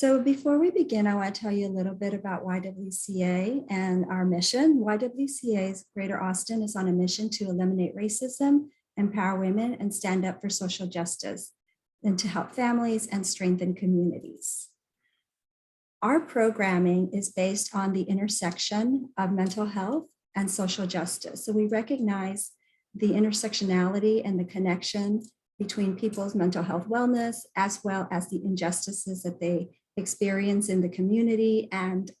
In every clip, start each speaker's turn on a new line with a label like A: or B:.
A: So before we begin, I want to tell you a little bit about YWCA and our mission. YWCA's Greater Austin is on a mission to eliminate racism, empower women, and stand up for social justice, and to help families and strengthen communities. Our programming is based on the intersection of mental health and social justice. So we recognize the intersectionality and the connection between people's mental health wellness, as well as the injustices that they experience in the community, and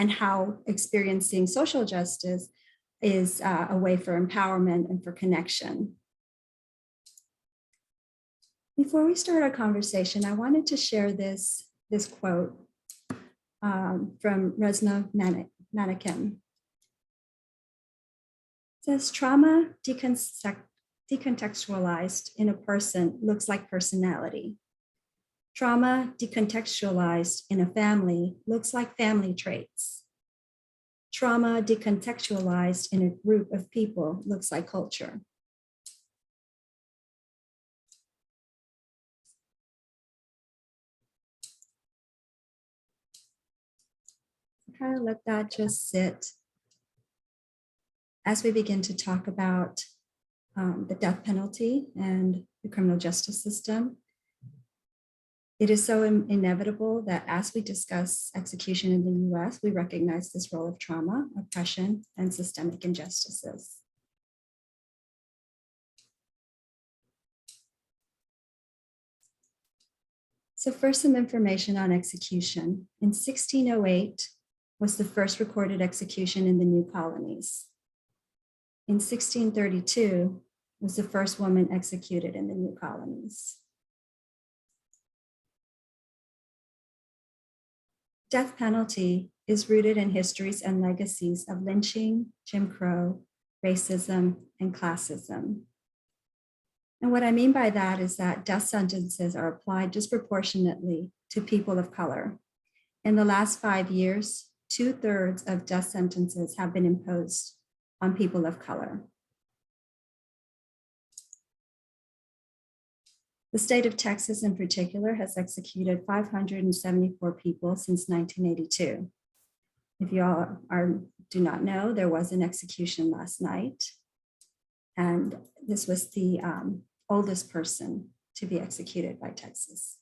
A: how experiencing social justice is a way for empowerment and for connection. Before we start our conversation, I wanted to share this quote from Resna Manikin. It says, trauma decontextualized in a person looks like personality. Trauma decontextualized in a family looks like family traits. Trauma decontextualized in a group of people looks like culture. Kind of let that just sit as we begin to talk about the death penalty and the criminal justice system. It is so inevitable that as we discuss execution in the US, we recognize this role of trauma, oppression, and systemic injustices. So first, some information on execution. In 1608 was the first recorded execution in the new colonies. In 1632 was the first woman executed in the new colonies. Death penalty is rooted in histories and legacies of lynching, Jim Crow, racism, and classism. And what I mean by that is that death sentences are applied disproportionately to people of color. In the last 5 years, 2/3 of death sentences have been imposed on people of color. The state of Texas in particular has executed 574 people since 1982. If you all do not know, there was an execution last night, and this was the oldest person to be executed by Texas.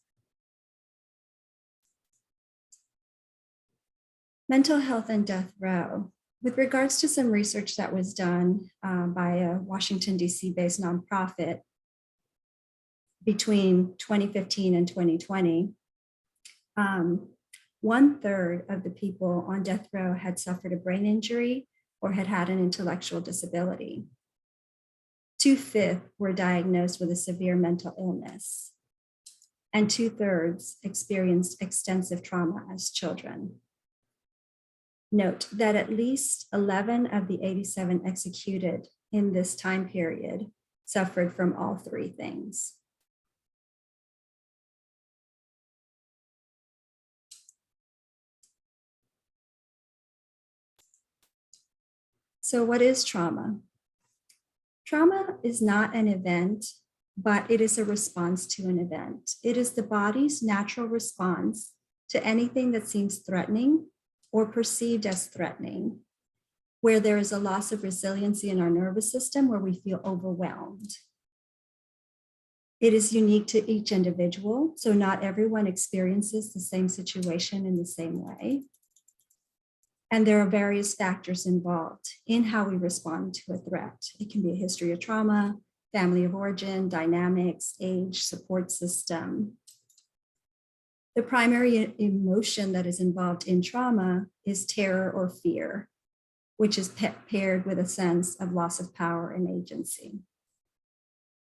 A: Mental health and death row. With regards to some research that was done by a Washington, DC-based nonprofit between 2015 and 2020, 1/3 of the people on death row had suffered a brain injury or had had an intellectual disability. 2/5 were diagnosed with a severe mental illness, and 2/3 experienced extensive trauma as children. Note that at least 11 of the 87 executed in this time period suffered from all three things. So what is trauma? Trauma is not an event, but it is a response to an event. It is the body's natural response to anything that seems threatening or perceived as threatening, where there is a loss of resiliency in our nervous system, where we feel overwhelmed. It is unique to each individual, so not everyone experiences the same situation in the same way. And there are various factors involved in how we respond to a threat. It can be a history of trauma, family of origin, dynamics, age, support system. The primary emotion that is involved in trauma is terror or fear, which is paired with a sense of loss of power and agency.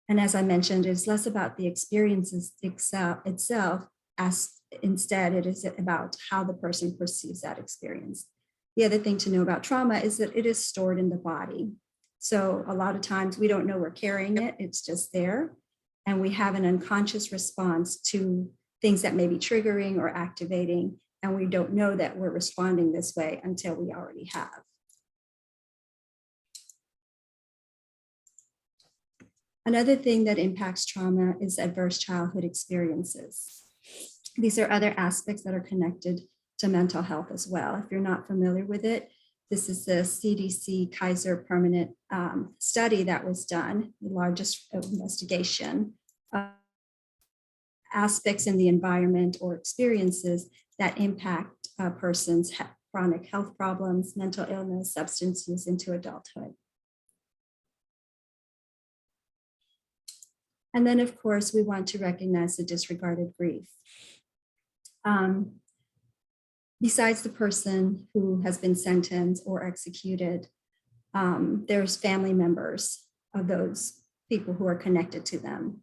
A: And as I mentioned, it's less about the experiences itself, as instead it is about how the person perceives that experience. The other thing to know about trauma is that it is stored in the body. So a lot of times we don't know we're carrying it, it's just there. And we have an unconscious response to things that may be triggering or activating, and we don't know that we're responding this way until we already have. Another thing that impacts trauma is adverse childhood experiences. These are other aspects that are connected to mental health as well. If you're not familiar with it, this is the CDC Kaiser permanent study that was done, the largest investigation of aspects in the environment or experiences that impact a person's chronic health problems, mental illness, substance use into adulthood. And then, of course, we want to recognize the disregarded grief. Besides the person who has been sentenced or executed, there's family members of those people who are connected to them.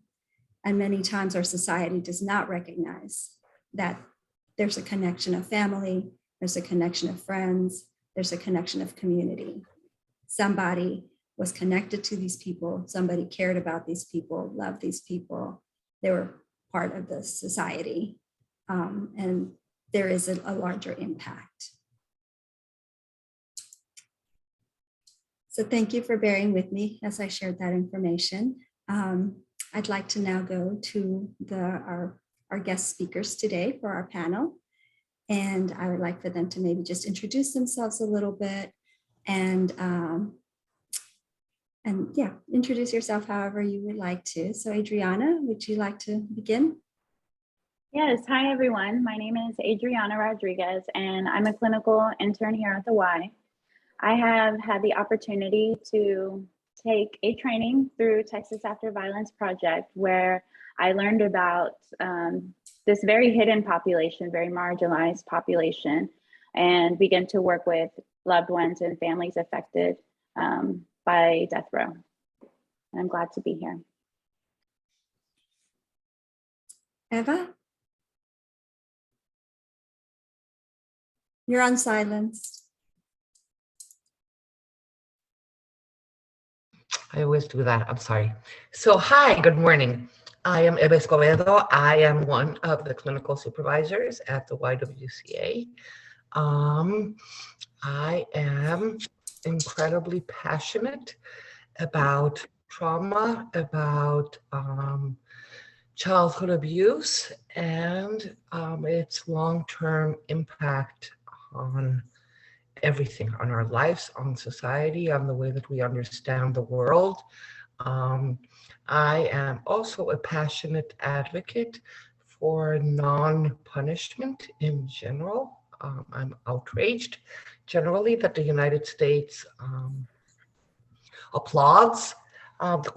A: And many times our society does not recognize that there's a connection of family, there's a connection of friends, there's a connection of community. Somebody was connected to these people, somebody cared about these people, loved these people, they were part of the society. And there is a larger impact. So thank you for bearing with me as I shared that information. I'd like to now go to our guest speakers today for our panel. And I would like for them to maybe just introduce themselves a little bit and yeah, introduce yourself however you would like to. So Adrianna, would you like to begin?
B: Yes, hi everyone. My name is Adrianna Rodriguez and I'm a clinical intern here at the Y. I have had the opportunity to take a training through Texas After Violence Project where I learned about this very hidden population, very marginalized population, and began to work with loved ones and families affected by death row. And I'm glad to be here.
A: Eva? You're on silence.
C: I always do that. I'm sorry. So hi, good morning. I am Eva Escobedo. I am one of the clinical supervisors at the YWCA. I am incredibly passionate about trauma, about childhood abuse, and its long-term impact on everything, on our lives, on society, on the way that we understand the world. I am also a passionate advocate for non-punishment in general. I'm outraged generally that the United States applauds the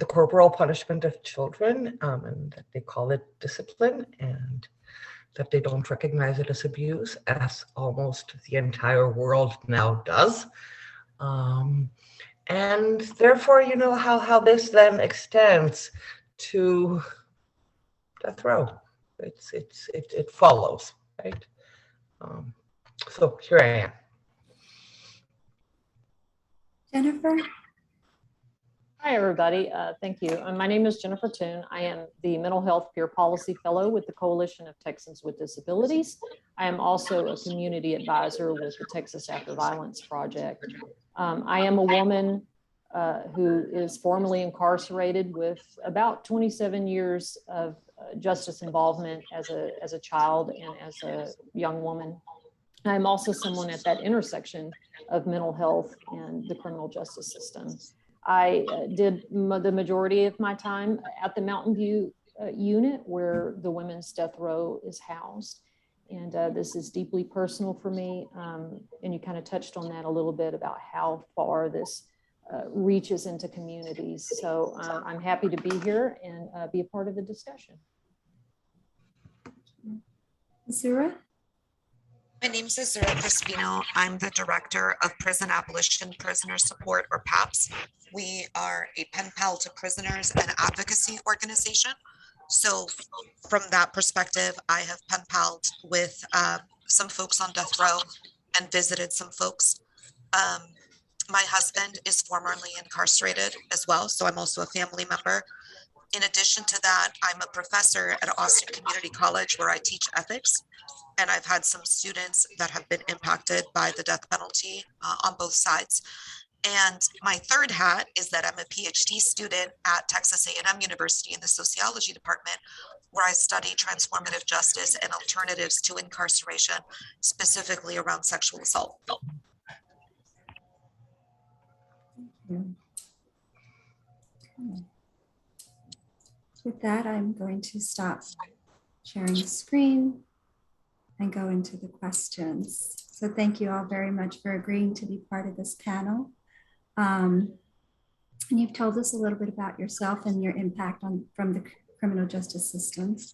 C: corporal punishment of children, and that they call it discipline, and that they don't recognize it as abuse, as almost the entire world now does. And therefore, you know how this then extends to death row. It follows, right? So here I am.
A: Jennifer?
D: Hi, everybody. Thank you. My name is Jennifer Toon. I am the Mental Health Peer Policy Fellow with the Coalition of Texans with Disabilities. I am also a community advisor with the Texas After Violence Project. I am a woman who is formerly incarcerated with about 27 years of justice involvement as a child and as a young woman. I'm also someone at that intersection of mental health and the criminal justice system. I did the majority of my time at the Mountain View unit where the women's death row is housed. And this is deeply personal for me. And you kind of touched on that a little bit about how far this reaches into communities. So I'm happy to be here and be a part of the discussion.
A: Azzurra?
E: My name is Azzurra Crispino. I'm the Director of Prison Abolition Prisoner Support, or PAPS. We are a pen pal to prisoners and advocacy organization. So from that perspective, I have pen palled with some folks on death row and visited some folks. My husband is formerly incarcerated as well, so I'm also a family member. In addition to that, I'm a professor at Austin Community College where I teach ethics. And I've had some students that have been impacted by the death penalty on both sides. And my third hat is that I'm a PhD student at Texas A&M University in the sociology department, where I study transformative justice and alternatives to incarceration, specifically around sexual assault.
A: With that, I'm going to stop sharing the screen and go into the questions. So thank you all very much for agreeing to be part of this panel. And you've told us a little bit about yourself and your impact from the criminal justice systems.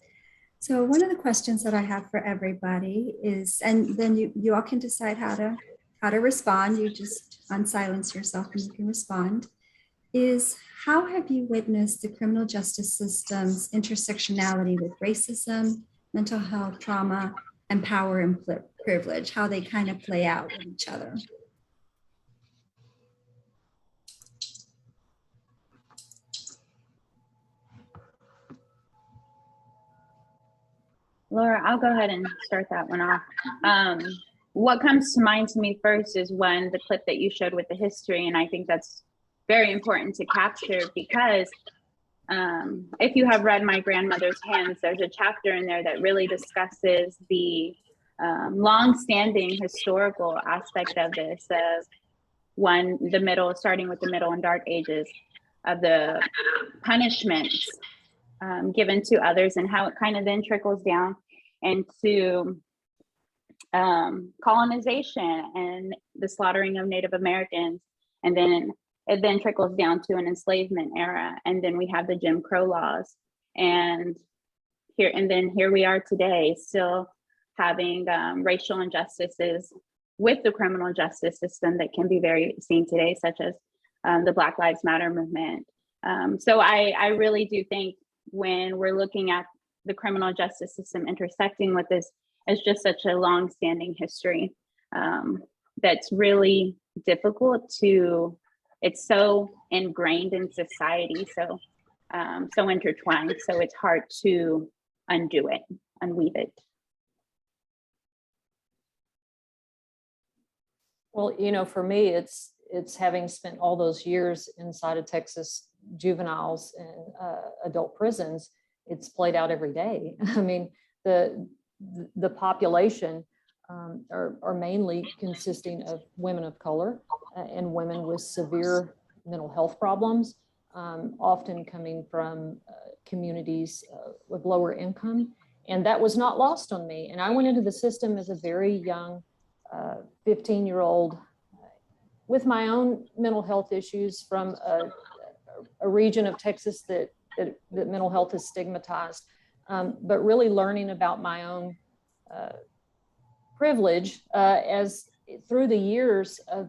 A: So one of the questions that I have for everybody is, and then you all can decide how to respond. You just unsilence yourself and you can respond, is how have you witnessed the criminal justice system's intersectionality with racism, mental health, trauma, and power and privilege, how they kind of play out with each other?
B: Laura, I'll go ahead and start that one off. What comes to mind to me first is when the clip that you showed with the history, and I think that's very important to capture because if you have read My Grandmother's Hands, there's a chapter in there that really discusses the long-standing historical aspect of this, of starting with the Middle and Dark Ages, of the punishments given to others and how it kind of then trickles down into colonization and the slaughtering of Native Americans. And then it then trickles down to an enslavement era. And then we have the Jim Crow laws. And here we are today, still having racial injustices with the criminal justice system that can be very seen today, such as the Black Lives Matter movement. So I really do think when we're looking at the criminal justice system intersecting with this, it's just such a long-standing history that's really difficult to, it's so ingrained in society, so intertwined, so it's hard to unweave it.
D: Well, you know, for me, it's having spent all those years inside of Texas juveniles and adult prisons, it's played out every day. I mean, the population are mainly consisting of women of color and women with severe mental health problems, often coming from communities with lower income. And that was not lost on me. And I went into the system as a very young 15-year-old with my own mental health issues from a region of Texas that mental health is stigmatized, but really learning about my own privilege as through the years of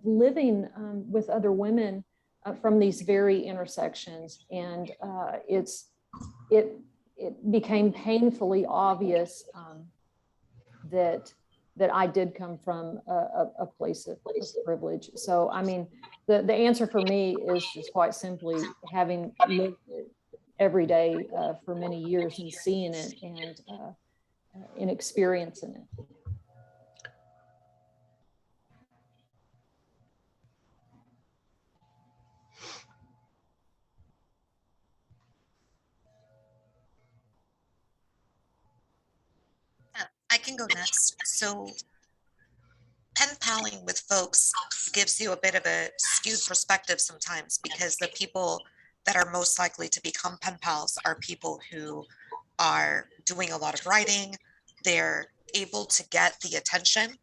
D: living with other women from these very intersections. And it became painfully obvious that I did come from a place of privilege. So, I mean, the answer for me is just quite simply having lived it every day for many years and seeing it and experiencing it.
E: I can go next. So pen paling with folks gives you a bit of a skewed perspective sometimes, because the people that are most likely to become pen pals are people who are doing a lot of writing. They're able to get the attention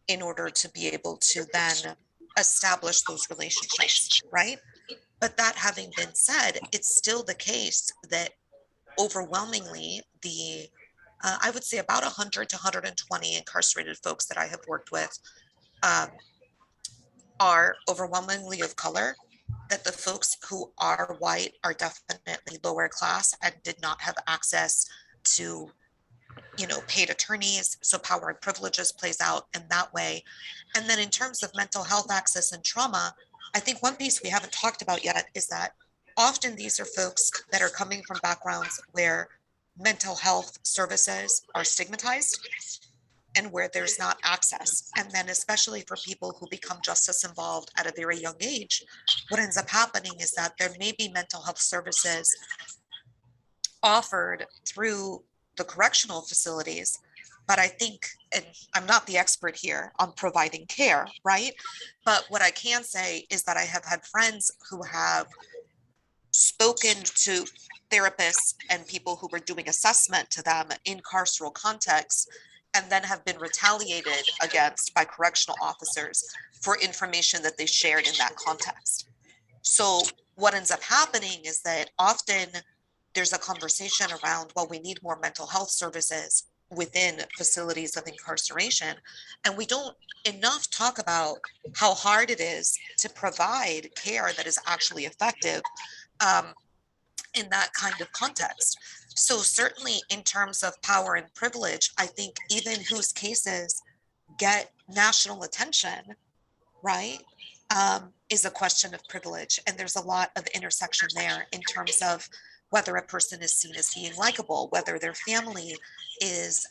E: in order to be able to then establish those relationships, right? But that having been said, it's still the case that overwhelmingly I would say about 100 to 120 incarcerated folks that I have worked with are overwhelmingly of color, that the folks who are white are definitely lower class and did not have access to, paid attorneys. So power and privileges plays out in that way. And then in terms of mental health access and trauma, I think one piece we haven't talked about yet is that often these are folks that are coming from backgrounds where mental health services are stigmatized. and where there's not access. And then especially for people who become justice involved at a very young age, what ends up happening is that there may be mental health services offered through the correctional facilities. But I think, and I'm not the expert here on providing care, right? But what I can say is that I have had friends who have spoken to therapists and people who were doing assessment to them in carceral contexts, and then have been retaliated against by correctional officers for information that they shared in that context. So what ends up happening is that often there's a conversation around, well, we need more mental health services within facilities of incarceration. And we don't enough talk about how hard it is to provide care that is actually effective in that kind of context. So certainly in terms of power and privilege, I think even whose cases get national attention, right, is a question of privilege. And there's a lot of intersection there in terms of whether a person is seen as being likable, whether their family is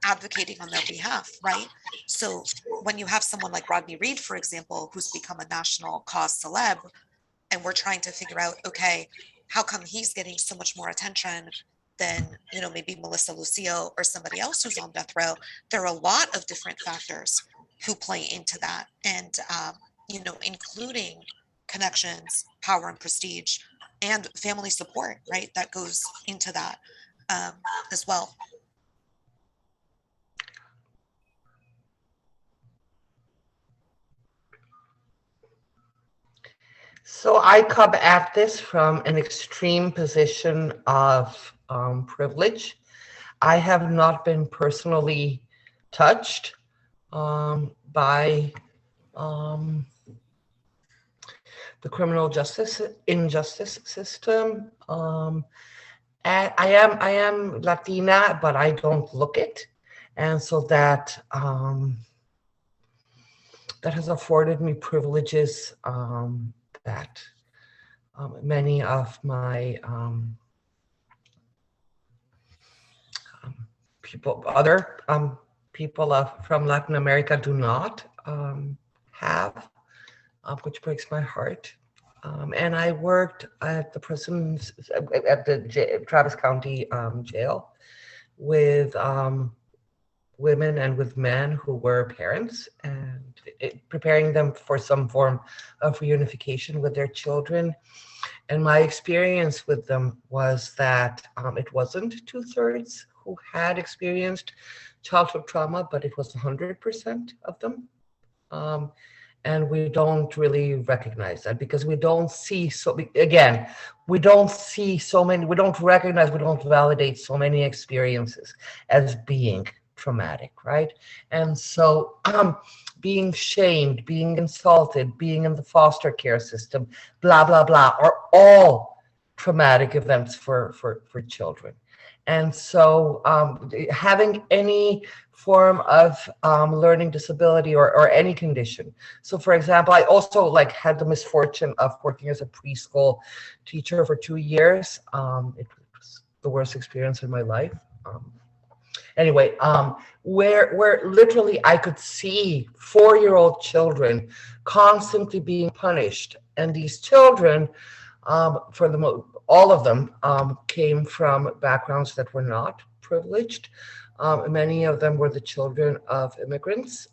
E: advocating on their behalf, right? So when you have someone like Rodney Reed, for example, who's become a national cause celeb, and we're trying to figure out, okay, how come he's getting so much more attention than, you know, maybe Melissa Lucio or somebody else who's on death row? There are a lot of different factors who play into that, and you know, including connections, power and prestige, and family support, right? That goes into that as well.
C: So I come at this from an extreme position of privilege. I have not been personally touched by the criminal justice injustice system. And I am Latina, but I don't look it, and so that that has afforded me privileges that many of my other people from Latin America do not have, which breaks my heart. And I worked at the prisons, at the Travis County jail with women and with men who were parents, and preparing them for some form of reunification with their children. And my experience with them was that it wasn't 2/3 who had experienced childhood trauma, but it was 100% of them. And we don't really recognize that because we don't see we don't see so many, we don't recognize, we don't validate so many experiences as being traumatic, right? And so being shamed, being insulted, being in the foster care system, blah, blah, blah, are all traumatic events for children. And so having any form of learning disability or any condition. So for example, I also had the misfortune of working as a preschool teacher for 2 years. It was the worst experience in my life. Anyway, where literally I could see 4-year-old children constantly being punished. And these children, all of them came from backgrounds that were not privileged. Many of them were the children of immigrants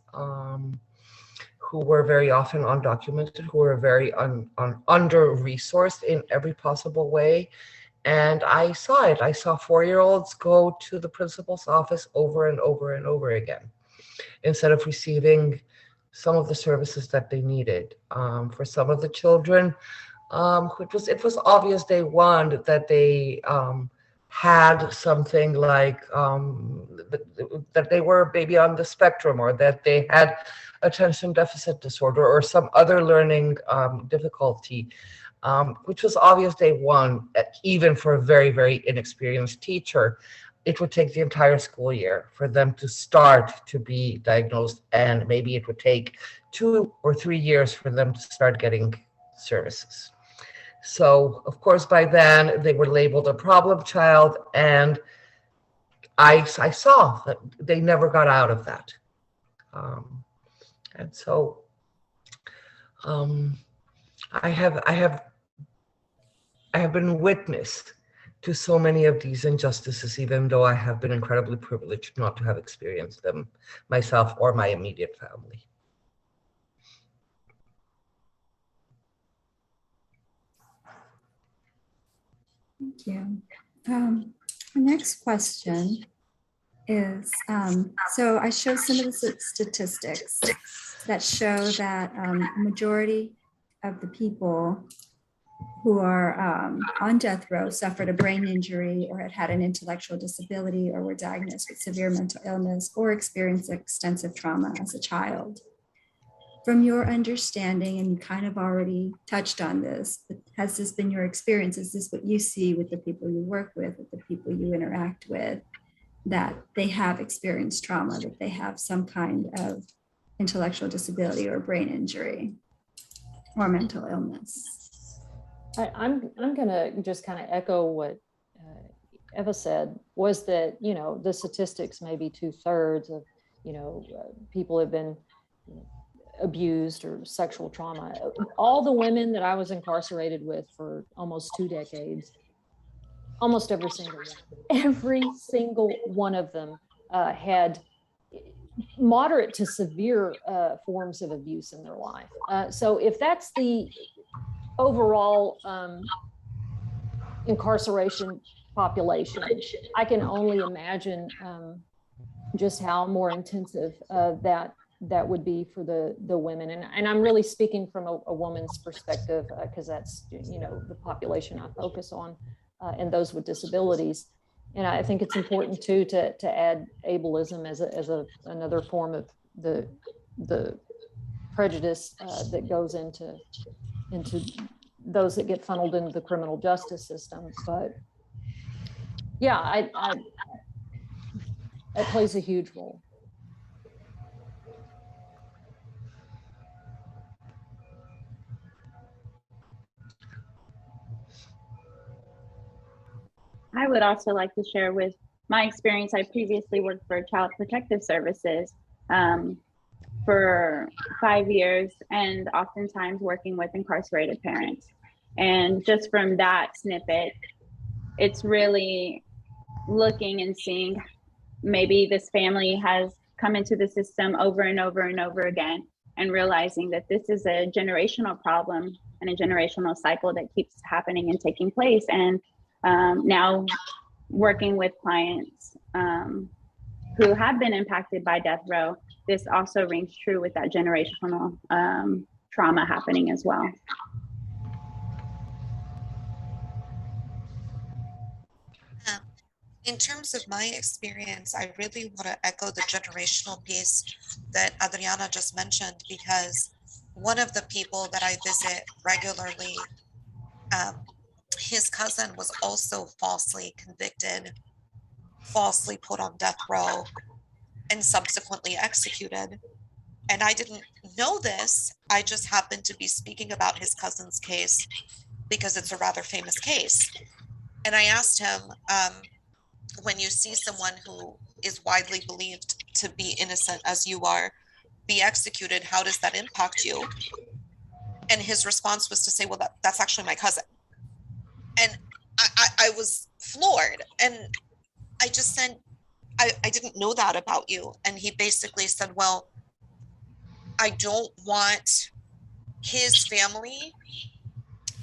C: who were very often undocumented, who were very under-resourced in every possible way. And I saw it. I saw 4-year-olds go to the principal's office over and over and over again instead of receiving some of the services that they needed. For some of the children, it was obvious day one that they had something like that they were maybe on the spectrum, or that they had attention deficit disorder or some other learning difficulty, which was obvious day one, even for a very, very inexperienced teacher. It would take the entire school year for them to start to be diagnosed, and maybe it would take 2 or 3 years for them to start getting services. So, of course, by then they were labeled a problem child, and I saw that they never got out of that. And so I have been witness to so many of these injustices, even though I have been incredibly privileged not to have experienced them myself or my immediate family.
A: Thank you. The next question is, so I showed some of the statistics that show that majority of the people who are on death row suffered a brain injury or had an intellectual disability or were diagnosed with severe mental illness or experienced extensive trauma as a child. From your understanding, and you kind of already touched on this, but has this been your experience? Is this what you see with the people you work with the people you interact with, that they have experienced trauma, that they have some kind of intellectual disability or brain injury or mental illness?
D: I'm going to just kind of echo what Eva said, was that, you know, the statistics, maybe 2/3 of, you know, people have been abused or sexual trauma. All the women that I was incarcerated with for almost 2 decades, almost every single one of them had moderate to severe forms of abuse in their life. So if that's the overall incarceration population, I can only imagine just how more intensive that would be for the women. And I'm really speaking from a woman's perspective, because that's, you know, the population I focus on, and those with disabilities. And I think it's important too to add ableism as another form of the prejudice that goes into those that get funneled into the criminal justice system. But yeah, it plays a huge role.
B: I would also like to share with my experience. I previously worked for Child Protective Services for 5 years, and oftentimes working with incarcerated parents. And just from that snippet, it's really looking and seeing maybe this family has come into the system over and over and over again, and realizing that this is a generational problem and a generational cycle that keeps happening and taking place. And now working with clients who have been impacted by death row, this also rings true with that generational trauma happening as well.
E: In terms of my experience, I really want to echo the generational piece that Adrianna just mentioned, because one of the people that I visit regularly, his cousin was also falsely convicted, falsely put on death row, and subsequently executed. And I didn't know this. I just happened to be speaking about his cousin's case because it's a rather famous case. And I asked him, when you see someone who is widely believed to be innocent as you are be executed, how does that impact you? And his response was to say, well, that's actually my cousin. And I was floored. And I just said, I didn't know that about you. And he basically said, well, I don't want his family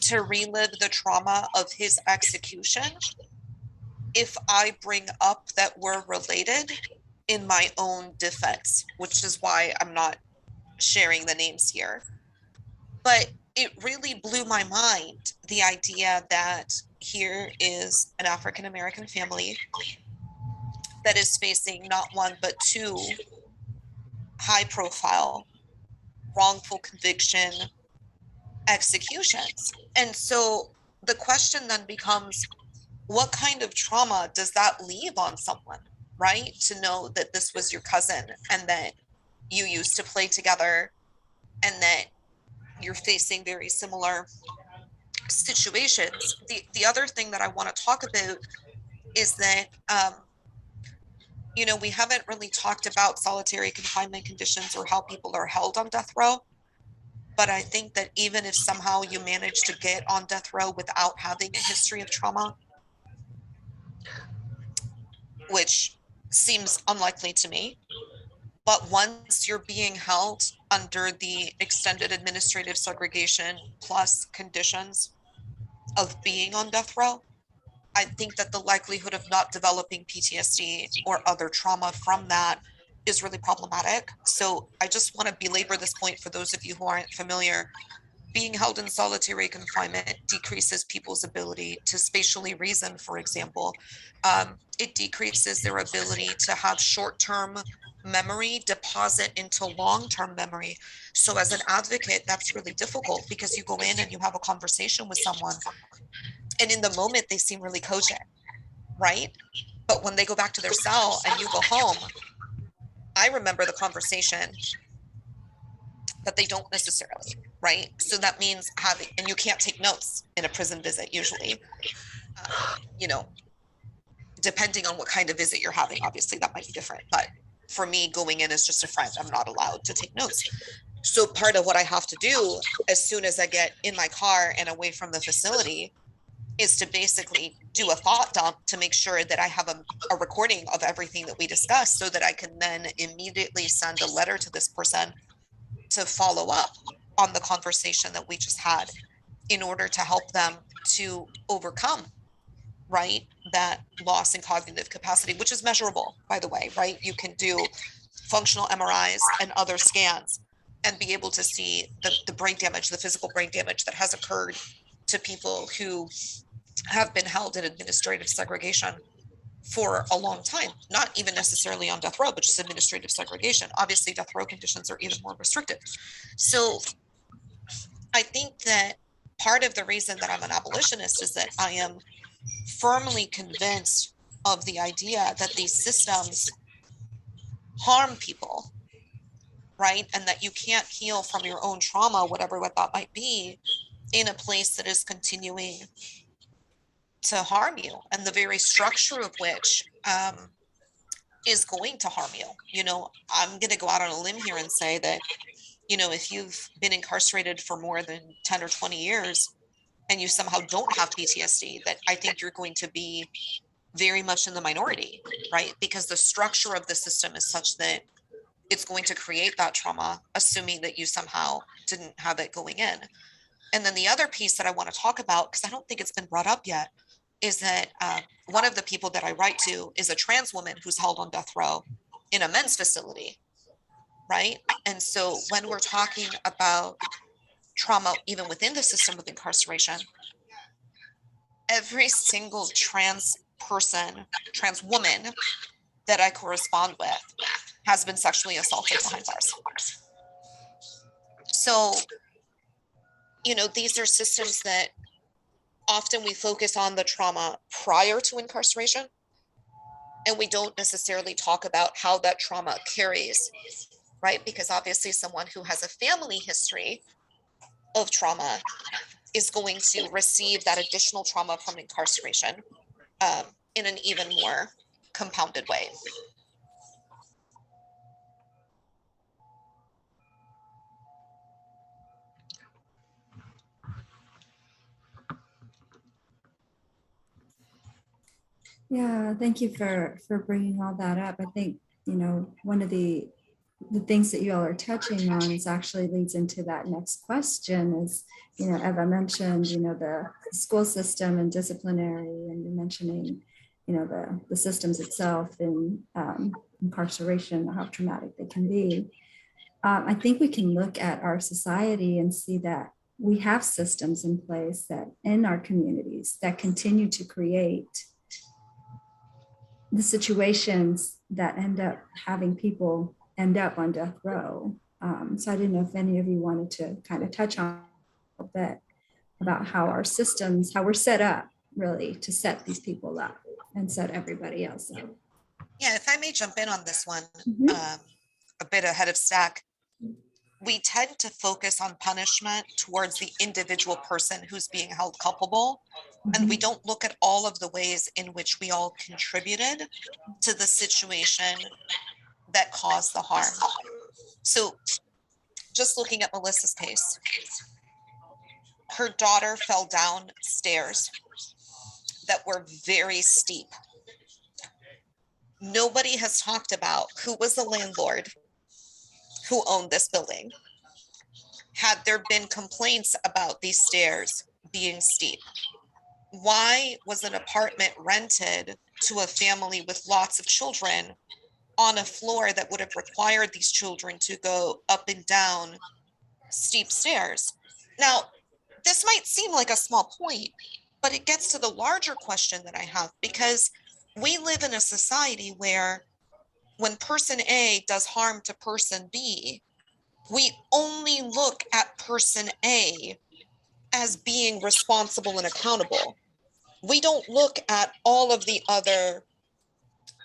E: to relive the trauma of his execution if I bring up that we're related in my own defense, which is why I'm not sharing the names here. But it really blew my mind, the idea that here is an African-American family that is facing not one, but 2 high-profile wrongful conviction executions. And so the question then becomes, what kind of trauma does that leave on someone, right? To know that this was your cousin and that you used to play together and that you're facing very similar situations. The other thing that I want to talk about is that we haven't really talked about solitary confinement conditions or how people are held on death row. But I think that even if somehow you manage to get on death row without having a history of trauma, which seems unlikely to me, but once you're being held under the extended administrative segregation plus conditions of being on death row, I think that the likelihood of not developing PTSD or other trauma from that is really problematic. So I just want to belabor this point for those of you who aren't familiar. Being held in solitary confinement decreases people's ability to spatially reason, for example. It decreases their ability to have short-term memory deposit into long-term memory. So as an advocate, that's really difficult because you go in and you have a conversation with someone, and in the moment they seem really cogent, right? But when they go back to their cell and you go home, I remember the conversation, but they don't necessarily, right? So that means having, and you can't take notes in a prison visit usually, you know, depending on what kind of visit you're having, obviously that might be different. But for me, going in as just a friend, I'm not allowed to take notes. So part of what I have to do as soon as I get in my car and away from the facility is to basically do a thought dump to make sure that I have a recording of everything that we discussed, so that I can then immediately send a letter to this person to follow up on the conversation that we just had, in order to help them to overcome, right, that loss in cognitive capacity, which is measurable, by the way, right? You can do functional MRIs and other scans and be able to see the brain damage, the physical brain damage that has occurred to people who have been held in administrative segregation for a long time, not even necessarily on death row, but just administrative segregation. Obviously, death row conditions are even more restrictive. So I think that part of the reason that I'm an abolitionist is that I am firmly convinced of the idea that these systems harm people, right? And that you can't heal from your own trauma, whatever what that might be, in a place that is continuing to harm you, and the very structure of which is going to harm you. I'm going to go out on a limb here and say that, if you've been incarcerated for more than 10 or 20 years and you somehow don't have PTSD, that I think you're going to be very much in the minority, right? Because the structure of the system is such that it's going to create that trauma, assuming that you somehow didn't have it going in. And then the other piece that I want to talk about, because I don't think it's been brought up yet, is that one of the people that I write to is a trans woman who's held on death row in a men's facility, right? And so when we're talking about trauma, even within the system of incarceration, every single trans person, trans woman that I correspond with has been sexually assaulted behind bars. So, these are systems that often we focus on the trauma prior to incarceration, and we don't necessarily talk about how that trauma carries, right? Because obviously someone who has a family history of trauma is going to receive that additional trauma from incarceration in an even more compounded way.
A: Yeah, thank you for bringing all that up. I think, one of the things that you all are touching on is actually leads into that next question is, Eva mentioned, the school system and disciplinary, and you're mentioning, the systems itself in incarceration, how traumatic they can be. I think we can look at our society and see that we have systems in place that in our communities that continue to create the situations that end up having people end up on death row. So I didn't know if any of you wanted to kind of touch on a bit about how our systems, how we're set up really to set these people up and set everybody else up.
E: Yeah, if I may jump in on this one,
A: Mhm.
E: a bit ahead of stack. we tend to focus on punishment towards the individual person who's being held culpable. And we don't look at all of the ways in which we all contributed to the situation that caused the harm. So just looking at Melissa's case, her daughter fell down stairs that were very steep. Nobody has talked about who was the landlord who owned this building. Had there been complaints about these stairs being steep? Why was an apartment rented to a family with lots of children on a floor that would have required these children to go up and down steep stairs? Now, this might seem like a small point, but it gets to the larger question that I have, because we live in a society where when person A does harm to person B, we only look at person A as being responsible and accountable. We don't look at all of the other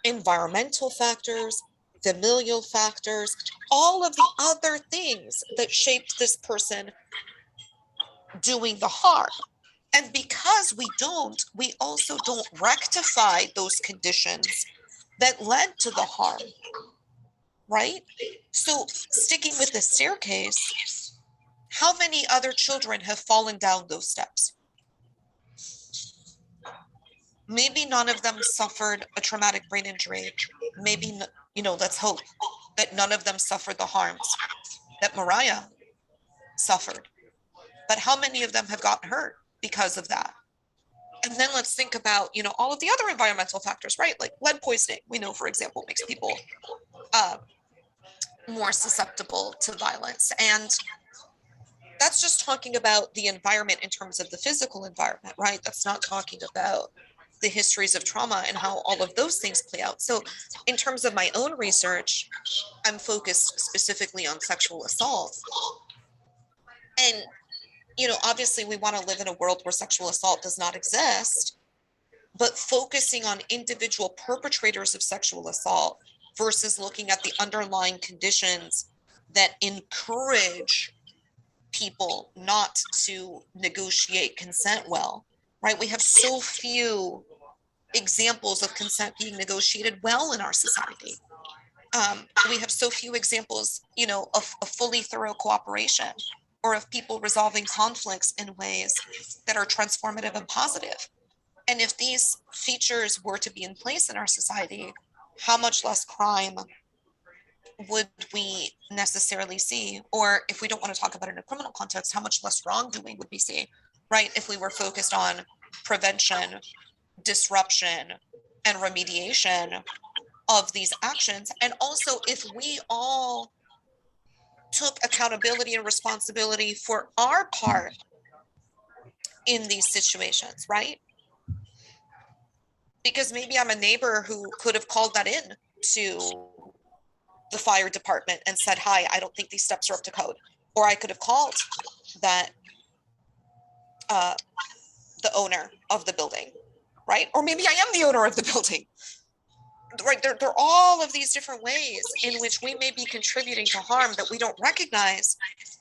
E: environmental factors, familial factors, all of the other things that shaped this person doing the harm. And because we don't, we also don't rectify those conditions that led to the harm, right? So sticking with the staircase, how many other children have fallen down those steps? Maybe none of them suffered a traumatic brain injury. Maybe, let's hope that none of them suffered the harms that Mariah suffered. But how many of them have gotten hurt because of that? And then let's think about, all of the other environmental factors, right? Like lead poisoning, we know, for example, makes people more susceptible to violence. And that's just talking about the environment in terms of the physical environment, right? That's not talking about the histories of trauma and how all of those things play out. So in terms of my own research, I'm focused specifically on sexual assault. And, obviously we want to live in a world where sexual assault does not exist, but focusing on individual perpetrators of sexual assault versus looking at the underlying conditions that encourage people not to negotiate consent well, right? We have so few examples of consent being negotiated well in our society. We have so few examples, of fully thorough cooperation, or of people resolving conflicts in ways that are transformative and positive. And if these features were to be in place in our society, how much less crime would we necessarily see? Or if we don't want to talk about it in a criminal context, how much less wrongdoing would we see, right? If we were focused on prevention, disruption, and remediation of these actions. And also if we all took accountability and responsibility for our part in these situations, right? Because maybe I'm a neighbor who could have called that in to the fire department and said, hi, I don't think these steps are up to code. Or I could have called that the owner of the building, right? Or maybe I am the owner of the building, right? There are all of these different ways in which we may be contributing to harm that we don't recognize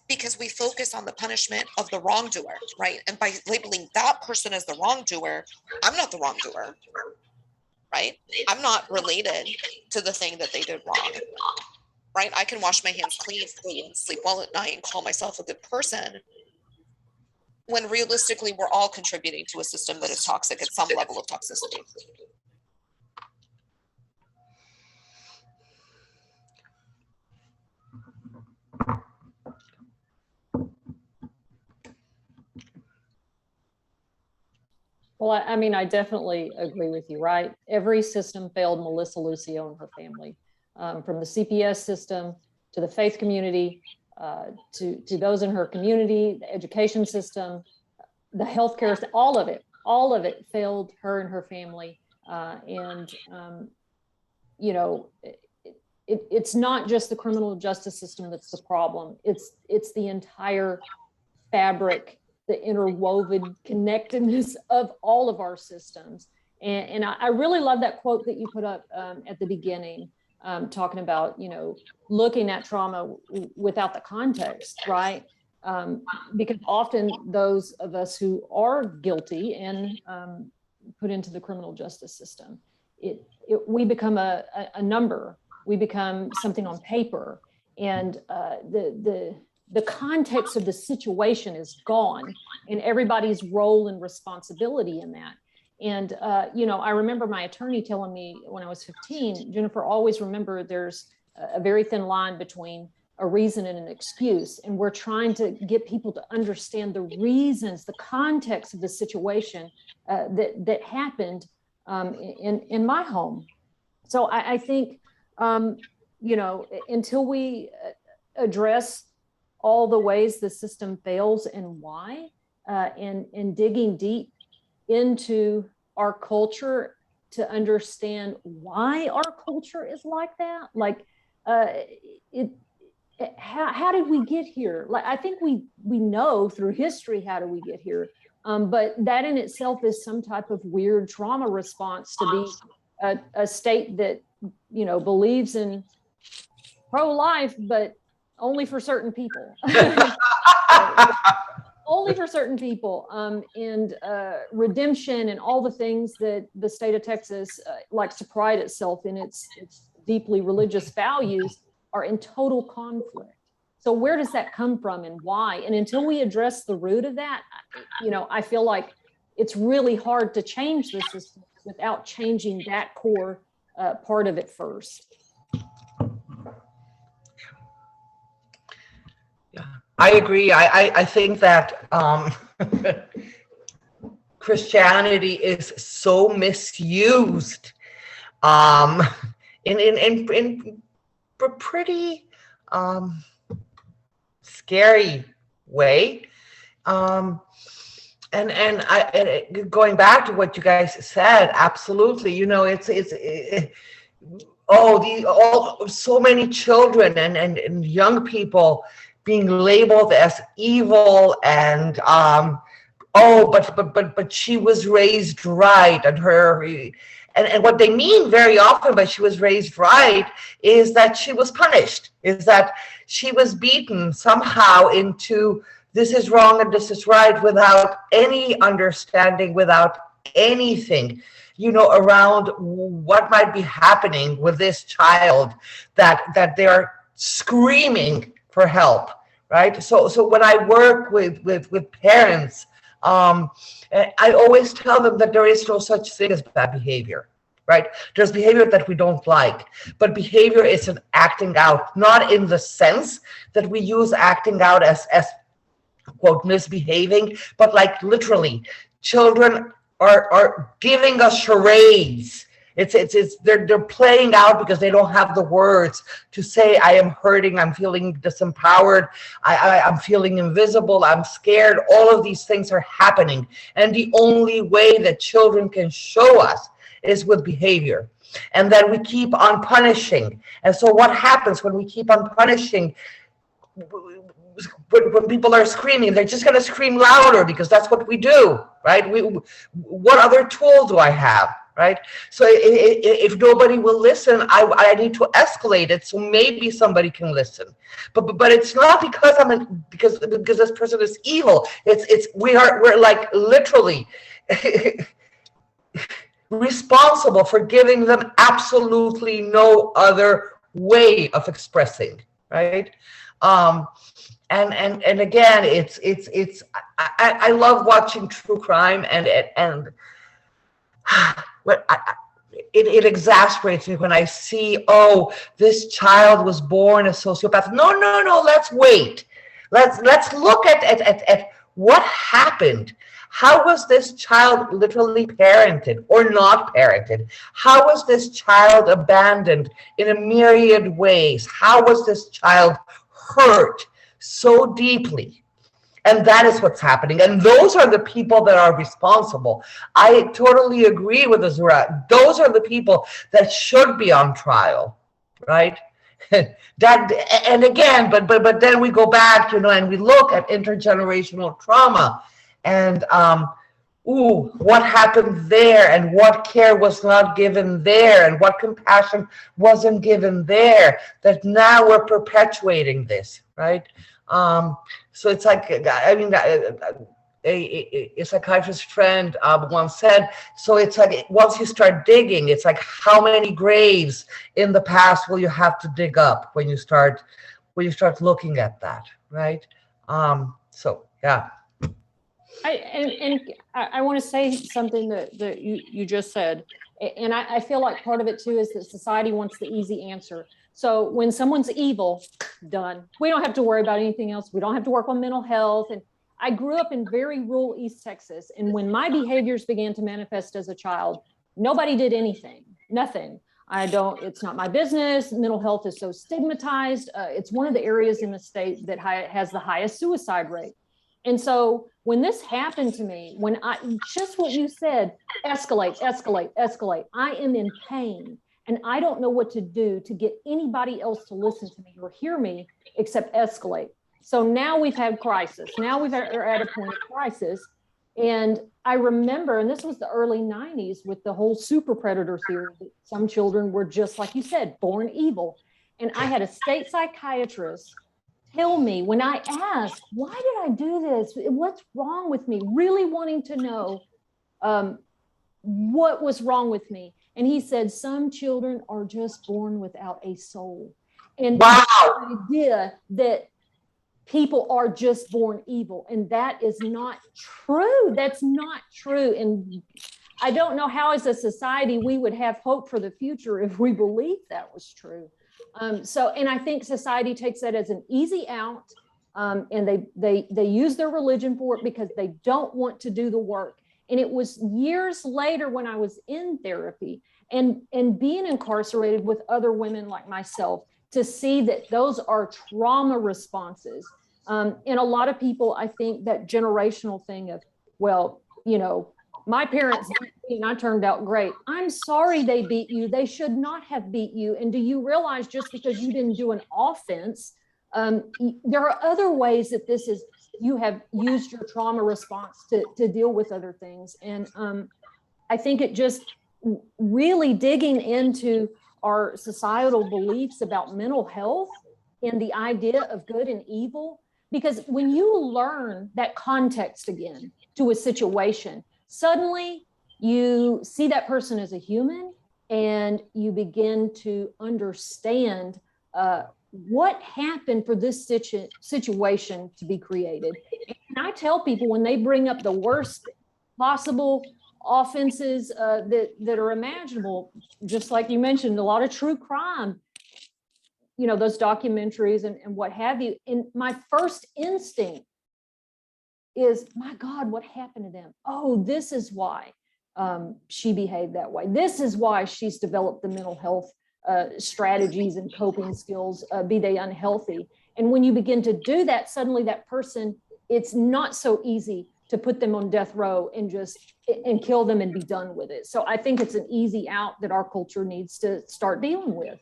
E: because we focus on the punishment of the wrongdoer, right? And by labeling that person as the wrongdoer, I'm not the wrongdoer, right? I'm not related to the thing that they did wrong, right? I can wash my hands clean and sleep well at night and call myself a good person, when realistically we're all contributing to a system that is toxic at some level of toxicity.
D: Well, I definitely agree with you, right? Every system failed Melissa Lucio and her family, from the CPS system to the faith community, to those in her community, the education system, the healthcare, all of it failed her and her family. It's not just the criminal justice system that's the problem. It's the entire fabric, the interwoven connectedness of all of our systems. And I really love that quote that you put up at the beginning, talking about, looking at trauma without the context, right? Because often those of us who are guilty and put into the criminal justice system, we become a number, we become something on paper, and the context of the situation is gone, and everybody's role and responsibility in that. And I remember my attorney telling me when I was 15, Jennifer, always remember there's a very thin line between a reason and an excuse. And we're trying to get people to understand the reasons, the context of the situation that happened in my home. So I think, until we address all the ways the system fails and why, and digging deep into our culture to understand why our culture is like that, how did we get here? Like, I think we know through history how do we get here, but that in itself is some type of weird trauma response to be a state that believes in pro-life, but only for certain people. Only for certain people, and redemption and all the things that the state of Texas likes to pride itself in, its deeply religious values, are in total conflict. So where does that come from and why? And until we address the root of that, I feel like it's really hard to change the system without changing that core part of it first.
C: Yeah, I agree. I think that Christianity is so misused in a pretty scary way. And going back to what you guys said, absolutely. So many children and young people being labeled as evil, and but she was raised right, and what they mean very often by she was raised right is that she was punished, is that she was beaten somehow into this is wrong and this is right, without any understanding, without anything around what might be happening with this child, that they're screaming for help, right? So when I work with parents, I always tell them that there is no such thing as bad behavior, right? There's behavior that we don't like, but behavior is an acting out, not in the sense that we use acting out as quote misbehaving, but like literally children are giving us charades. They're playing out because they don't have the words to say, I am hurting, I'm feeling disempowered, I'm feeling invisible, I'm scared. All of these things are happening. And the only way that children can show us is with behavior. And then we keep on punishing. And so what happens when we keep on punishing? When people are screaming, they're just going to scream louder because that's what we do, right? What other tool do I have? Right. So if nobody will listen, I need to escalate it so maybe somebody can listen. But it's not because because this person is evil. We're like literally responsible for giving them absolutely no other way of expressing. Right. And again, I love watching true crime and it exasperates me when I see, this child was born a sociopath. No, let's wait. Let's look at what happened. How was this child literally parented or not parented? How was this child abandoned in a myriad ways? How was this child hurt so deeply? And that is what's happening. And those are the people that are responsible. I totally agree with Azzurra. Those are the people that should be on trial, right? And again, but then we go back, and we look at intergenerational trauma. And ooh, what happened there, and what care was not given there, and what compassion wasn't given there, that now we're perpetuating this, right? So it's like, I mean, a psychiatrist friend once said, so it's like once you start digging, it's like how many graves in the past will you have to dig up when you start looking at that, right? So yeah.
D: I want to say something that you just said, and I feel like part of it too is that society wants the easy answer. So when someone's evil, done. We don't have to worry about anything else. We don't have to work on mental health. And I grew up in very rural East Texas, and when my behaviors began to manifest as a child, nobody did anything, nothing. It's not my business. Mental health is so stigmatized. It's one of the areas in the state that has the highest suicide rate. And so when this happened to me, just what you said, escalate, escalate, escalate, I am in pain and I don't know what to do to get anybody else to listen to me or hear me except escalate. So now we've had crisis. Now are at a point of crisis. And I remember, and this was the early 90s with the whole super predator theory, that some children were just like you said, born evil. And I had a state psychiatrist tell me when I asked, why did I do this? What's wrong with me? Really wanting to know what was wrong with me. And he said, some children are just born without a soul. And
C: wow.
D: The idea that people are just born evil, and that is not true. That's not true. And I don't know how as a society we would have hope for the future if we believed that was true. And I think society takes that as an easy out, and they use their religion for it because they don't want to do the work. And it was years later when I was in therapy and being incarcerated with other women like myself to see that those are trauma responses. And a lot of people, I think that generational thing of, well, my parents beat me and I turned out great. I'm sorry they beat you. They should not have beat you. And do you realize just because you didn't do an offense, there are other ways that you have used your trauma response to deal with other things. And I think it just really digging into our societal beliefs about mental health and the idea of good and evil, because when you learn that context again to a situation, suddenly you see that person as a human and you begin to understand what happened for this situation to be created. And I tell people when they bring up the worst possible offenses that are imaginable, just like you mentioned, a lot of true crime, those documentaries and what have you. And my first instinct is, my God, what happened to them? Oh, this is why she behaved that way. This is why she's developed the mental health strategies and coping skills, be they unhealthy. And when you begin to do that, suddenly that person, it's not so easy to put them on death row and kill them and be done with it. So I think it's an easy out that our culture needs to start dealing with.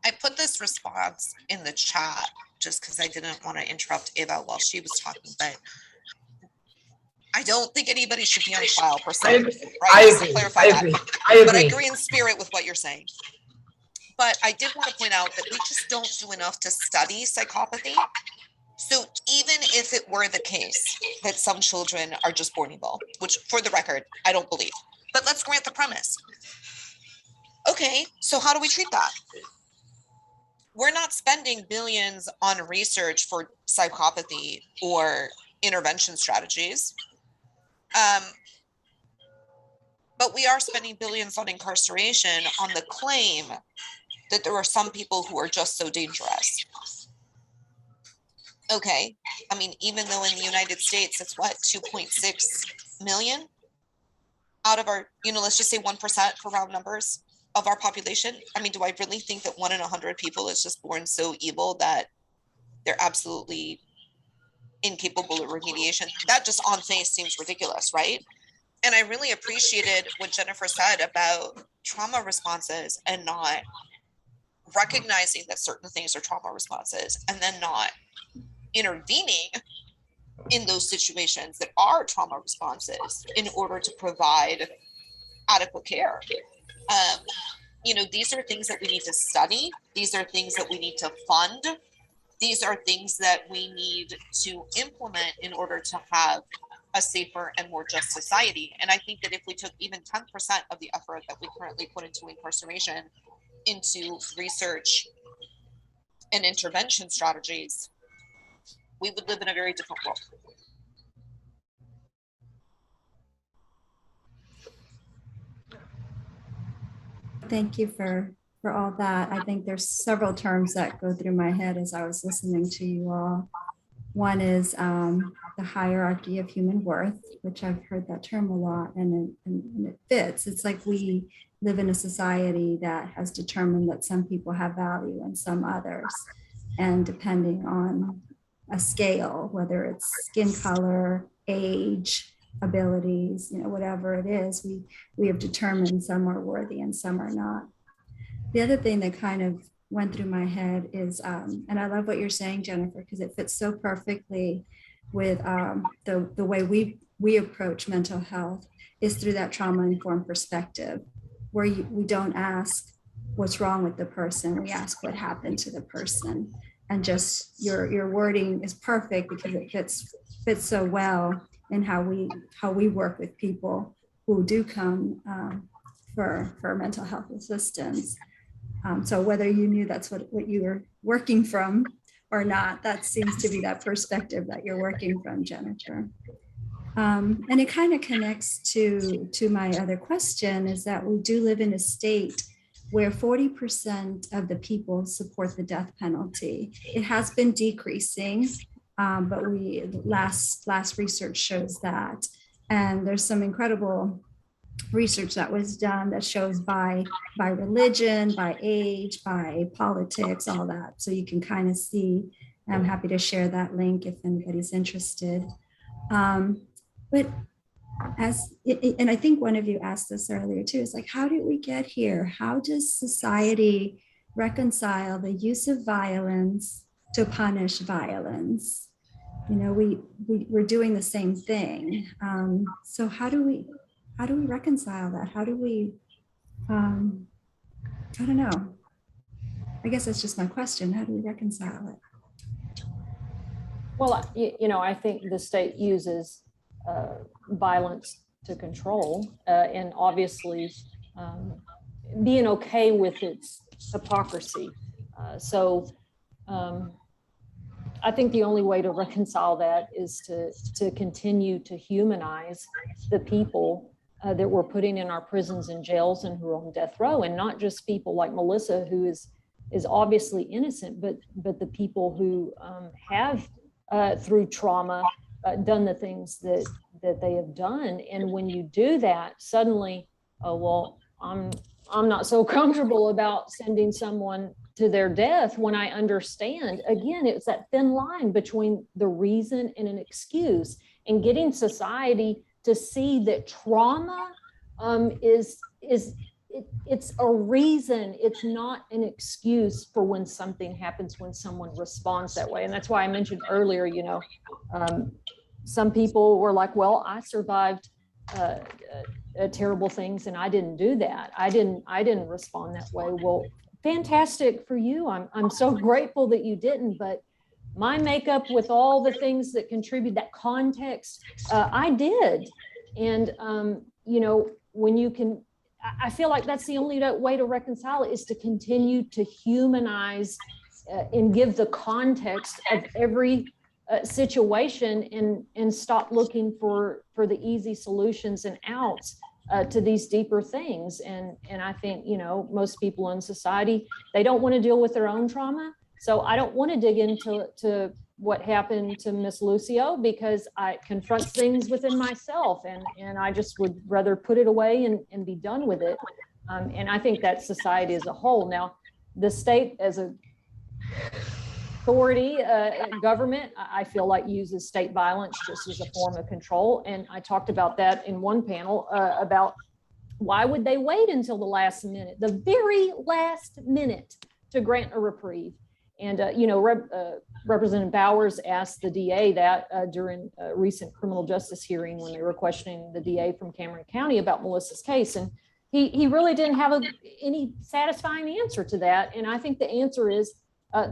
E: I put this response in the chat just because I didn't want to interrupt Eva while she was talking, but I don't think anybody should be on trial per se. Right?
C: I
E: Just to
C: agree.
E: clarify
C: I
E: that.
C: agree. I agree.
E: But I agree in spirit with what you're saying. But I did want to point out that we just don't do enough to study psychopathy. So even if it were the case that some children are just born evil, which for the record, I don't believe, but let's grant the premise. Okay, so how do we treat that? We're not spending billions on research for psychopathy or intervention strategies. But we are spending billions on incarceration on the claim that there are some people who are just so dangerous. Okay, I mean, even though in the United States, it's what, 2.6 million out of our, let's just say 1% for round numbers of our population. I mean, do I really think that 1 in 100 people is just born so evil that they're absolutely incapable of remediation? That just on face seems ridiculous, right? And I really appreciated what Jennifer said about trauma responses and not recognizing that certain things are trauma responses and then not intervening in those situations that are trauma responses in order to provide adequate care. You know, these are things that we need to study. These are things that we need to fund. These are things that we need to implement in order to have a safer and more just society. And I think that if we took even 10% of the effort that we currently put into incarceration into research and intervention strategies, we would live in a very different world.
A: Thank you for all that. I think there's several terms that go through my head as I was listening to you all. One is the hierarchy of human worth, which I've heard that term a lot, and it fits. It's like we live in a society that has determined that some people have value and some others. And depending on a scale, whether it's skin color, age, abilities, you know, whatever it is, we have determined some are worthy and some are not. The other thing that kind of went through my head is, and I love what you're saying, Jennifer, because it fits so perfectly with the way we approach mental health is through that trauma-informed perspective, where we don't ask what's wrong with the person, we ask what happened to the person. And just your wording is perfect because it fits so well in how we work with people who do come for mental health assistance. So whether you knew that's what you were working from or not, that seems to be that perspective that you're working from, Jennifer. And it kind of connects to my other question, is that we do live in a state where 40% of the people support the death penalty. It has been decreasing, but last research shows that. And there's some incredible research that was done that shows by religion, by age, by politics, all that. So you can kind of see, I'm happy to share that link if anybody's interested. But and I think one of you asked this earlier too, is like, how did we get here? How does society reconcile the use of violence to punish violence? You know, we're doing the same thing. So how do we reconcile that? How do we, I don't know. I guess that's just my question. How do we reconcile it?
D: Well, you know, I think the state uses violence to control, and obviously being okay with its hypocrisy. I think the only way to reconcile that is to continue to humanize the people that we're putting in our prisons and jails and who are on death row, and not just people like Melissa, who is obviously innocent, but the people who have through trauma done the things that they have done. And when you do that, suddenly, oh, well, I'm not so comfortable about sending someone to their death, when I understand, again, it's that thin line between the reason and an excuse, and getting society to see that trauma it's a reason, it's not an excuse for when something happens, when someone responds that way. And that's why I mentioned earlier, you know, some people were like, well, I survived terrible things and I didn't do that. I didn't respond that way. Well, fantastic for you. I'm so grateful that you didn't, but my makeup with all the things that contribute, that context, I did. And, you know, when you can, I feel like that's the only way to reconcile it, is to continue to humanize and give the context of every situation, and stop looking for the easy solutions and outs to these deeper things. And I think, you know, most people in society, they don't want to deal with their own trauma. So I don't want to dig into what happened to Miss Lucio, because I confront things within myself, and I just would rather put it away and be done with it. And I think that's society as a whole. Now, the state as a authority, government, I feel like uses state violence just as a form of control. And I talked about that in one panel about why would they wait until the last minute, the very last minute, to grant a reprieve? And, Representative Bowers asked the DA that during a recent criminal justice hearing when they were questioning the DA from Cameron County about Melissa's case. And he really didn't have any satisfying answer to that. And I think the answer is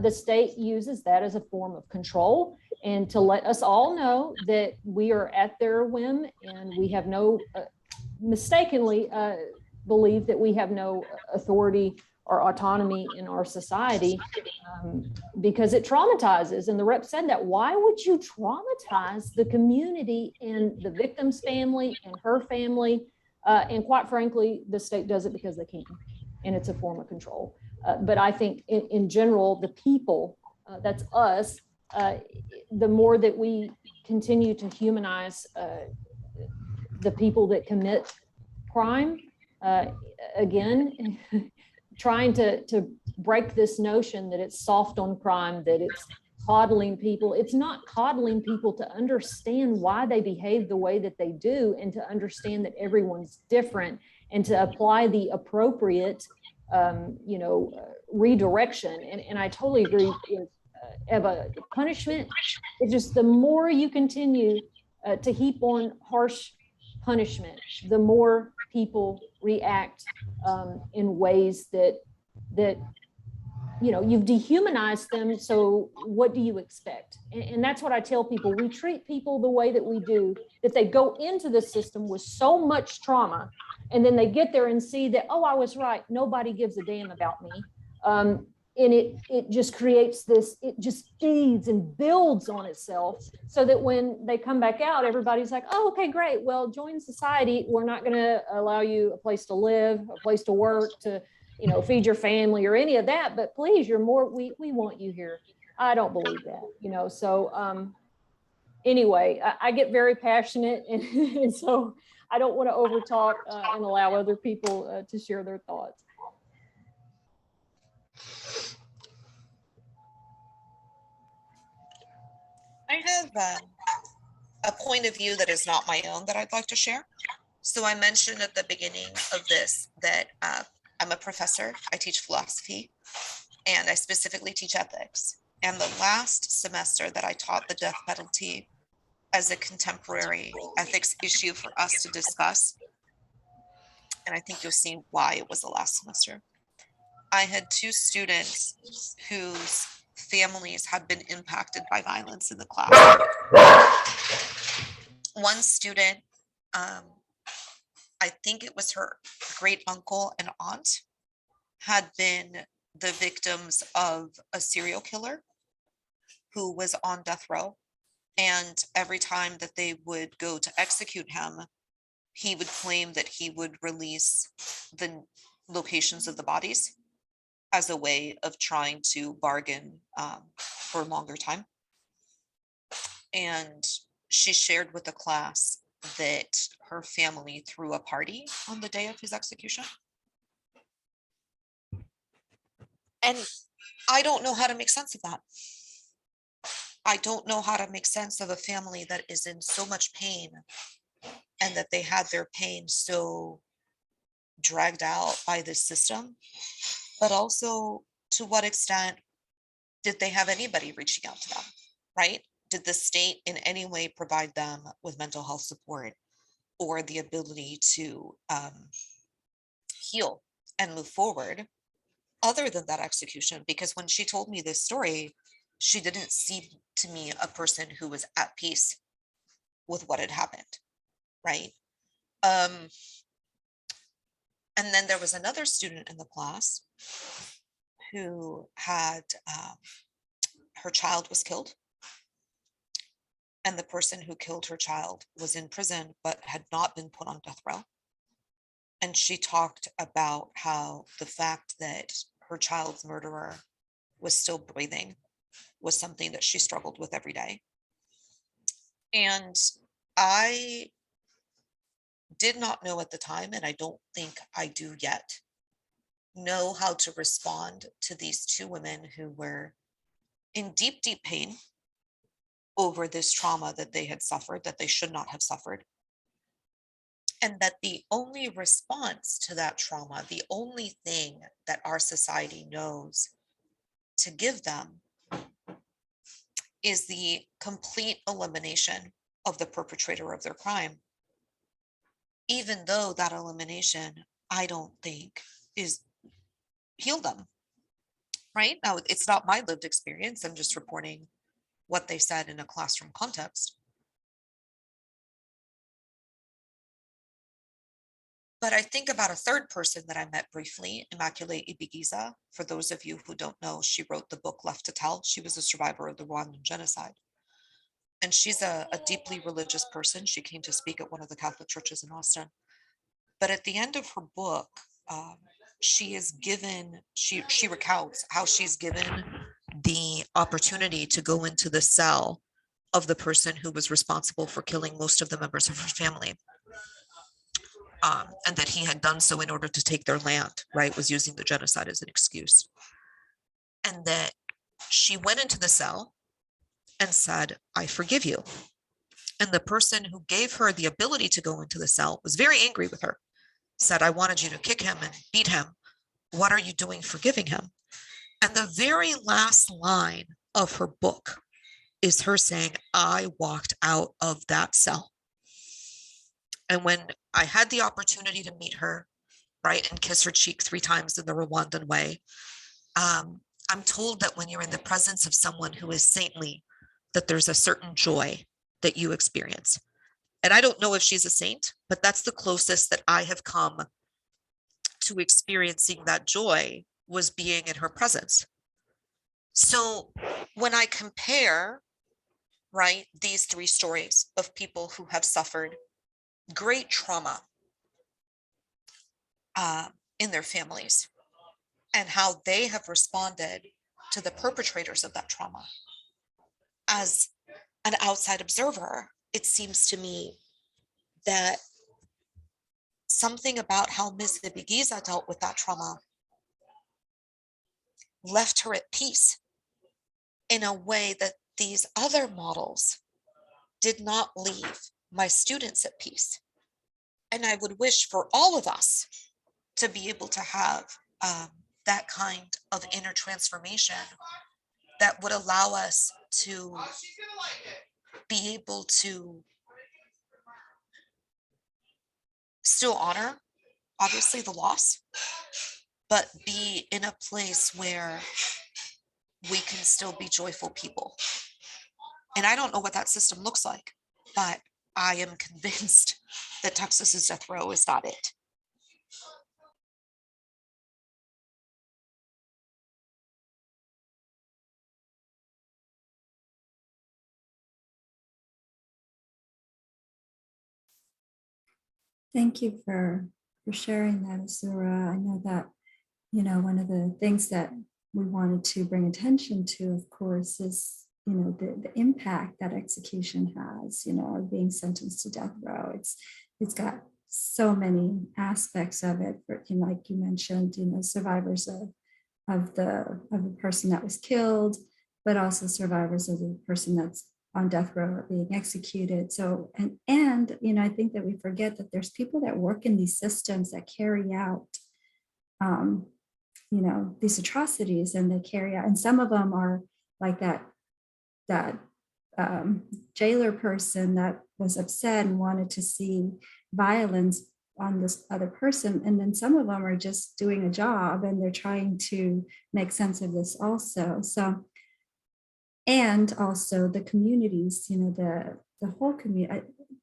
D: the state uses that as a form of control and to let us all know that we are at their whim and we have no, mistakenly believe that we have no authority or autonomy in our society because it traumatizes. And the rep said that. Why would you traumatize the community and the victim's family and her family? And quite frankly, the state does it because they can, and it's a form of control. But I think in general, the people, that's us, the more that we continue to humanize the people that commit crime, again, trying to break this notion that it's soft on crime, that it's coddling people. It's not coddling people to understand why they behave the way that they do and to understand that everyone's different and to apply the appropriate, redirection. And I totally agree with Eva. Punishment, it's just the more you continue to heap on harsh punishment, the more people react in ways that you've dehumanized them. So what do you expect? And that's what I tell people. We treat people the way that we do, that they go into the system with so much trauma, and then they get there and see that, oh, I was right. Nobody gives a damn about me. And it just creates this, it just feeds and builds on itself so that when they come back out, everybody's like, oh, okay, great. Well, join society. We're not going to allow you a place to live, a place to work, to, feed your family or any of that. But please, we want you here. I don't believe that, so anyway, I get very passionate and so I don't want to overtalk and allow other people to share their thoughts.
E: I have a point of view that is not my own that I'd like to share. So I mentioned at the beginning of this that I'm a professor. I teach philosophy and I specifically teach ethics. And the last semester that I taught the death penalty as a contemporary ethics issue for us to discuss, and I think you'll see why it was the last semester, I had two students whose families had been impacted by violence in the class. One student, I think it was her great uncle and aunt, had been the victims of a serial killer who was on death row. And every time that they would go to execute him, he would claim that he would release the locations of the bodies as a way of trying to bargain for a longer time. And she shared with the class that her family threw a party on the day of his execution. And I don't know how to make sense of that. I don't know how to make sense of a family that is in so much pain and that they had their pain so dragged out by this system, but also to what extent did they have anybody reaching out to them, right? Did the state in any way provide them with mental health support or the ability to heal and move forward other than that execution? Because when she told me this story, she didn't seem to me a person who was at peace with what had happened, right? And then there was another student in the class who had, her child was killed. And the person who killed her child was in prison, but had not been put on death row. And she talked about how the fact that her child's murderer was still breathing was something that she struggled with every day. And I did not know at the time, and I don't think I do yet, know how to respond to these two women who were in deep, deep pain over this trauma that they had suffered, that they should not have suffered. And that the only response to that trauma, the only thing that our society knows to give them, is the complete elimination of the perpetrator of their crime. Even though that elimination, I don't think, is healed them. Right? Now, it's not my lived experience. I'm just reporting what they said in a classroom context. But I think about a third person that I met briefly, Immaculate Ibigiza. For those of you who don't know, she wrote the book Left to Tell. She was a survivor of the Rwandan genocide. And she's a deeply religious person. She came to speak at one of the Catholic churches in Austin. But at the end of her book, she recounts how she's given the opportunity to go into the cell of the person who was responsible for killing most of the members of her family. And that he had done so in order to take their land, right? Was using the genocide as an excuse. And that she went into the cell and said, I forgive you. And the person who gave her the ability to go into the cell was very angry with her, said, I wanted you to kick him and beat him. What are you doing forgiving him? And the very last line of her book is her saying, I walked out of that cell. And when I had the opportunity to meet her, right, and kiss her cheek 3 times in the Rwandan way, I'm told that when you're in the presence of someone who is saintly, that there's a certain joy that you experience. And I don't know if she's a saint, but that's the closest that I have come to experiencing that joy, was being in her presence. So when I compare, right, these 3 stories of people who have suffered great trauma in their families and how they have responded to the perpetrators of that trauma, as an outside observer, it seems to me that something about how Ms. Ibigiza dealt with that trauma left her at peace in a way that these other models did not leave my students at peace. And I would wish for all of us to be able to have that kind of inner transformation that would allow us to be able to still honor, obviously, the loss, but be in a place where we can still be joyful people. And I don't know what that system looks like, but I am convinced that Texas's death row is not it.
A: Thank you for sharing that, Azzurra. I know that, one of the things that we wanted to bring attention to, of course, is, the impact that execution has, or being sentenced to death row. It's got so many aspects of it, like you mentioned, survivors of the person that was killed, but also survivors of the person that's on death row or being executed. So, and I think that we forget that there's people that work in these systems that carry out, these atrocities, and they carry out, and some of them are like that jailer person that was upset and wanted to see violence on this other person. And then some of them are just doing a job and they're trying to make sense of this also. So, and also the communities, the whole community.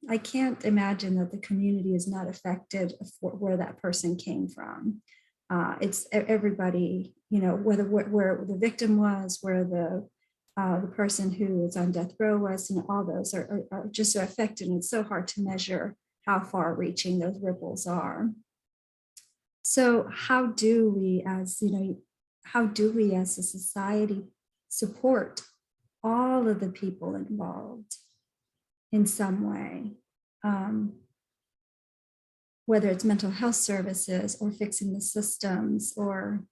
A: I can't imagine that the community is not affected for where that person came from. It's everybody, where the victim was, where the person who was on death row was, all those are just so affected. And it's so hard to measure how far reaching those ripples are. So how do we as a society support all of the people involved in some way, whether it's mental health services or fixing the systems or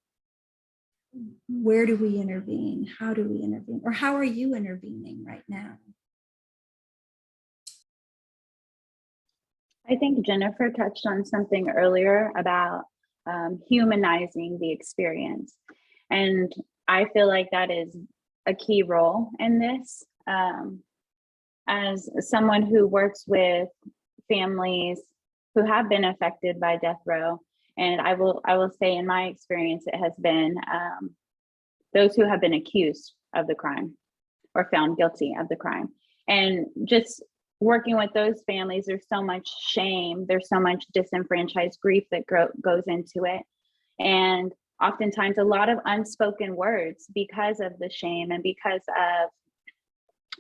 A: where do we intervene? How do we intervene? Or how are you intervening right now?
B: I think Jennifer touched on something earlier about humanizing the experience. And I feel like that is a key role in this. As someone who works with families who have been affected by death row, and I will say in my experience, it has been those who have been accused of the crime or found guilty of the crime. And just working with those families, there's so much shame, there's so much disenfranchised grief that goes into it. And oftentimes a lot of unspoken words because of the shame and because of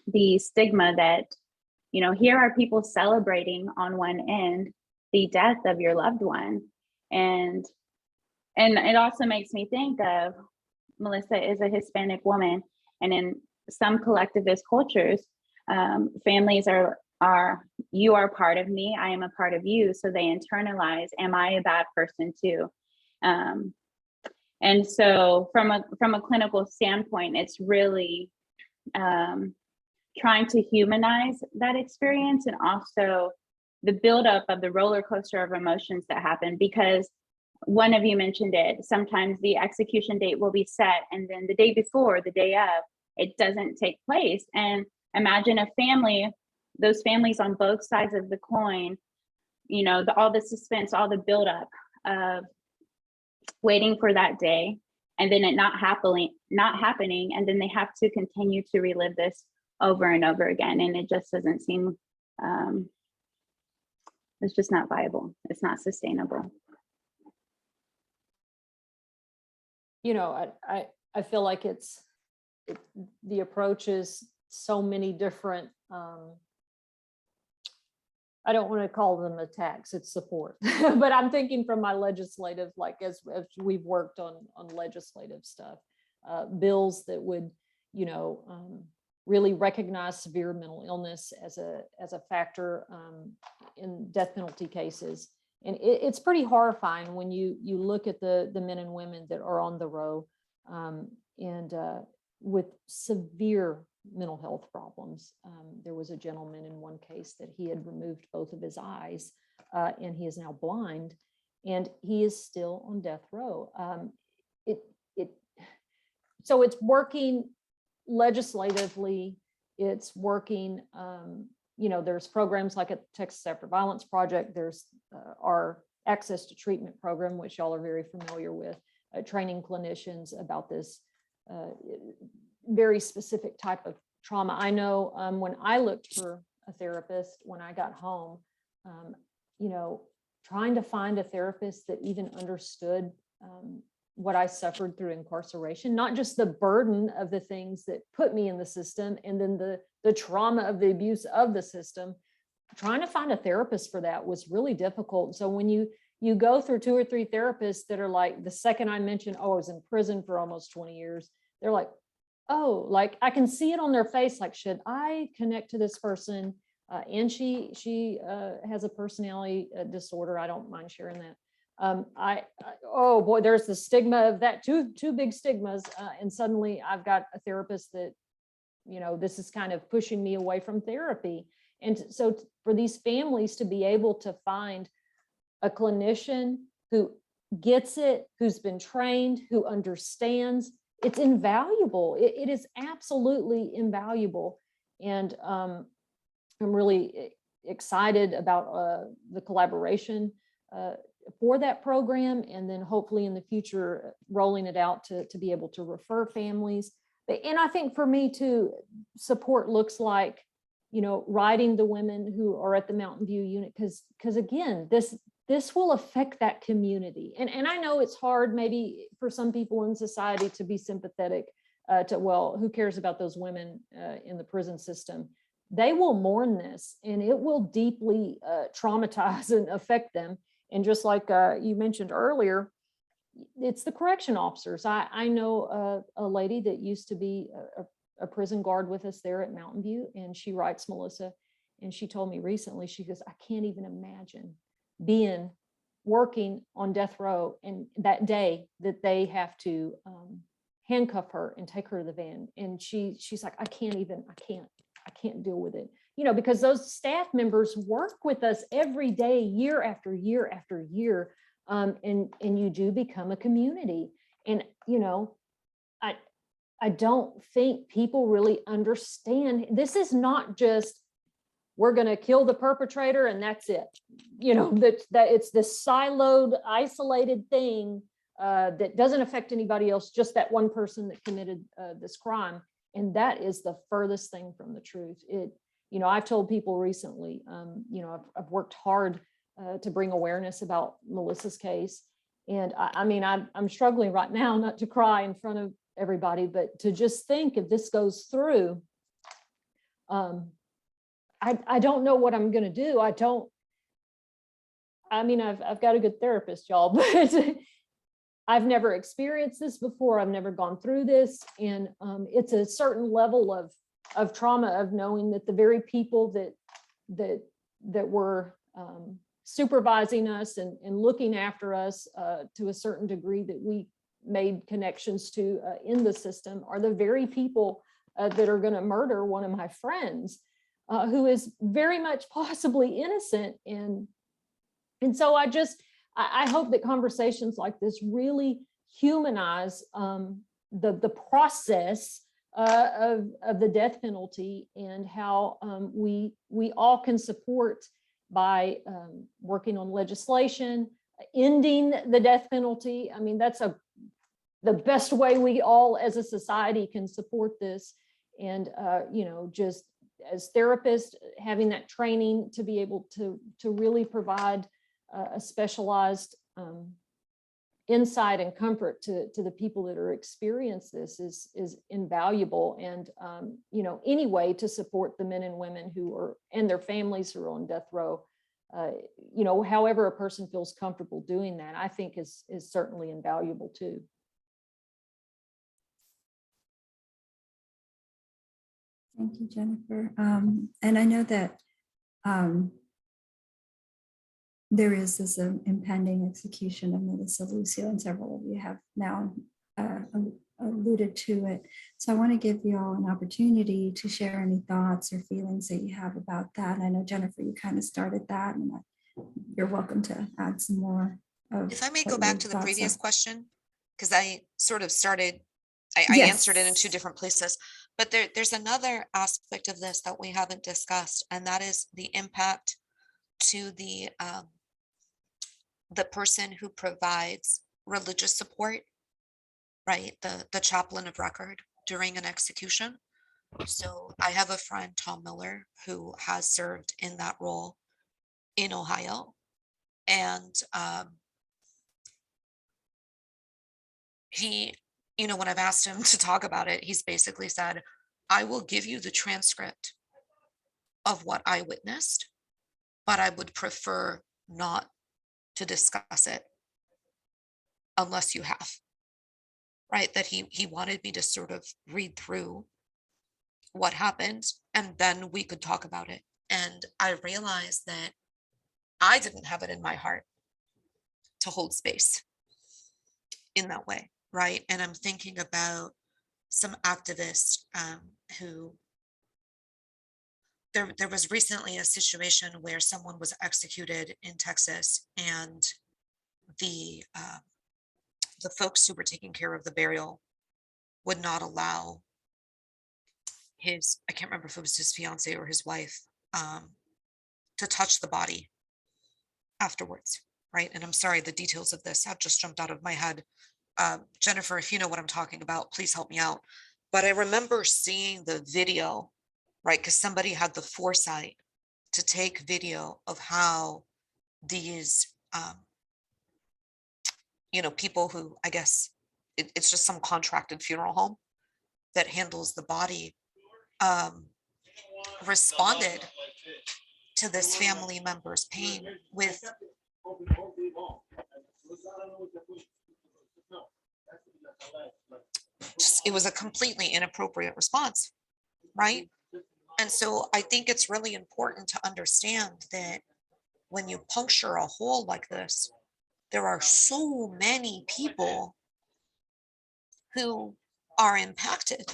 B: the stigma that, you know, here are people celebrating on one end the death of your loved one. And it also makes me think of, Melissa is a Hispanic woman, and in some collectivist cultures, families are you are part of me, I am a part of you, so they internalize, am I a bad person too? And so from a clinical standpoint, it's really trying to humanize that experience, and also the buildup of the roller coaster of emotions that happen, because one of you mentioned it, sometimes the execution date will be set and then the day before, the day of, it doesn't take place. And imagine a family, those families on both sides of the coin, you know, all the suspense, all the buildup of waiting for that day, and then it not happening, and then they have to continue to relive this over and over again. And it just doesn't seem, it's just not viable. It's not sustainable.
D: You know, I feel like the approach is so many different, I don't want to call them attacks, it's support. But I'm thinking from my legislative, like as we've worked on legislative stuff, bills that would, you know, really recognize severe mental illness as a factor in death penalty cases. And it's pretty horrifying when you look at the men and women that are on the row and with severe mental health problems. There was a gentleman in one case that he had removed both of his eyes and he is now blind, and he is still on death row. So it's working legislatively, it's working, you know, there's programs like at the Texas After Violence Project, there's our Access to Treatment program, which y'all are very familiar with, training clinicians about this very specific type of trauma. I know when I looked for a therapist, when I got home, you know, trying to find a therapist that even understood what I suffered through incarceration, not just the burden of the things that put me in the system, and then the trauma of the abuse of the system, trying to find a therapist for that was really difficult. So when you go through 2 or 3 therapists that are like, the second I mentioned, oh, I was in prison for almost 20 years, they're like, oh, like I can see it on their face, like, should I connect to this person? And she has a personality disorder. I don't mind sharing that. Oh boy, there's the stigma of that, two big stigmas. And suddenly I've got a therapist that, you know, this is kind of pushing me away from therapy. And so for these families to be able to find a clinician who gets it, who's been trained, who understands, it's invaluable. It is absolutely invaluable. And I'm really excited about the collaboration for that program, and then hopefully in the future rolling it out to be able to refer families. And I think for me too, support looks like, you know, writing the women who are at the Mountain View unit, because again, this will affect that community. And I know it's hard maybe for some people in society to be sympathetic to, well, who cares about those women in the prison system? They will mourn this, and it will deeply traumatize and affect them. And just like you mentioned earlier, it's the correction officers. I know a lady that used to be a prison guard with us there at Mountain View, and she writes, Melissa, and she told me recently, she goes, I can't even imagine working on death row, and that day that they have to handcuff her and take her to the van. And she's like, I can't deal with it. Because those staff members work with us every day, year after year after year. And you do become a community. And, I don't think people really understand. This is not just, we're going to kill the perpetrator and that's it. That it's this siloed, isolated thing that doesn't affect anybody else, just that one person that committed this crime. And that is the furthest thing from the truth. I've told people recently, I've worked hard to bring awareness about Melissa's case. And I'm struggling right now not to cry in front of everybody, but to just think if this goes through, I don't know what I'm going to do. I've got a good therapist, y'all, but I've never experienced this before. I've never gone through this. And it's a certain level of trauma of knowing that the very people that were supervising us and looking after us to a certain degree that we made connections to in the system are the very people that are going to murder one of my friends who is very much possibly innocent. And so I hope that conversations like this really humanize the process of the death penalty and how we all can support by working on legislation, ending the death penalty. That's the best way we all as a society can support this. And, just as therapists, having that training to be able to really provide a specialized insight and comfort to the people that are experiencing this is invaluable. And, any way to support the men and women who are, and their families who are on death row, however a person feels comfortable doing that, I think is certainly invaluable too.
A: Thank you, Jennifer. And I know that there is this impending execution of Melissa Lucio, and several of you have now alluded to it. So I want to give you all an opportunity to share any thoughts or feelings that you have about that. I know, Jennifer, you kind of started that, and you're welcome to add some more.
E: If I may go back to the previous question, because I sort of started, I
A: Yes.
E: answered it in two different places, but there's another aspect of this that we haven't discussed, and that is the impact to the person who provides religious support, right? The chaplain of record during an execution. So I have a friend, Tom Miller, who has served in that role in Ohio. And he, when I've asked him to talk about it, he's basically said, I will give you the transcript of what I witnessed, but I would prefer not to discuss it unless you have, right? That he wanted me to sort of read through what happened and then we could talk about it. And I realized that I didn't have it in my heart to hold space in that way, right? And I'm thinking about some activists who, there was recently a situation where someone was executed in Texas, and the folks who were taking care of the burial would not allow his, I can't remember if it was his fiance or his wife, to touch the body afterwards, right? And I'm sorry, the details of this have just jumped out of my head. Jennifer, if you know what I'm talking about, please help me out. But I remember seeing the video, right? Because somebody had the foresight to take video of how these, people who, I guess it's just some contracted funeral home that handles the body, responded to this family member's pain with it was a completely inappropriate response, right? And so I think it's really important to understand that when you puncture a hole like this, there are so many people who are impacted,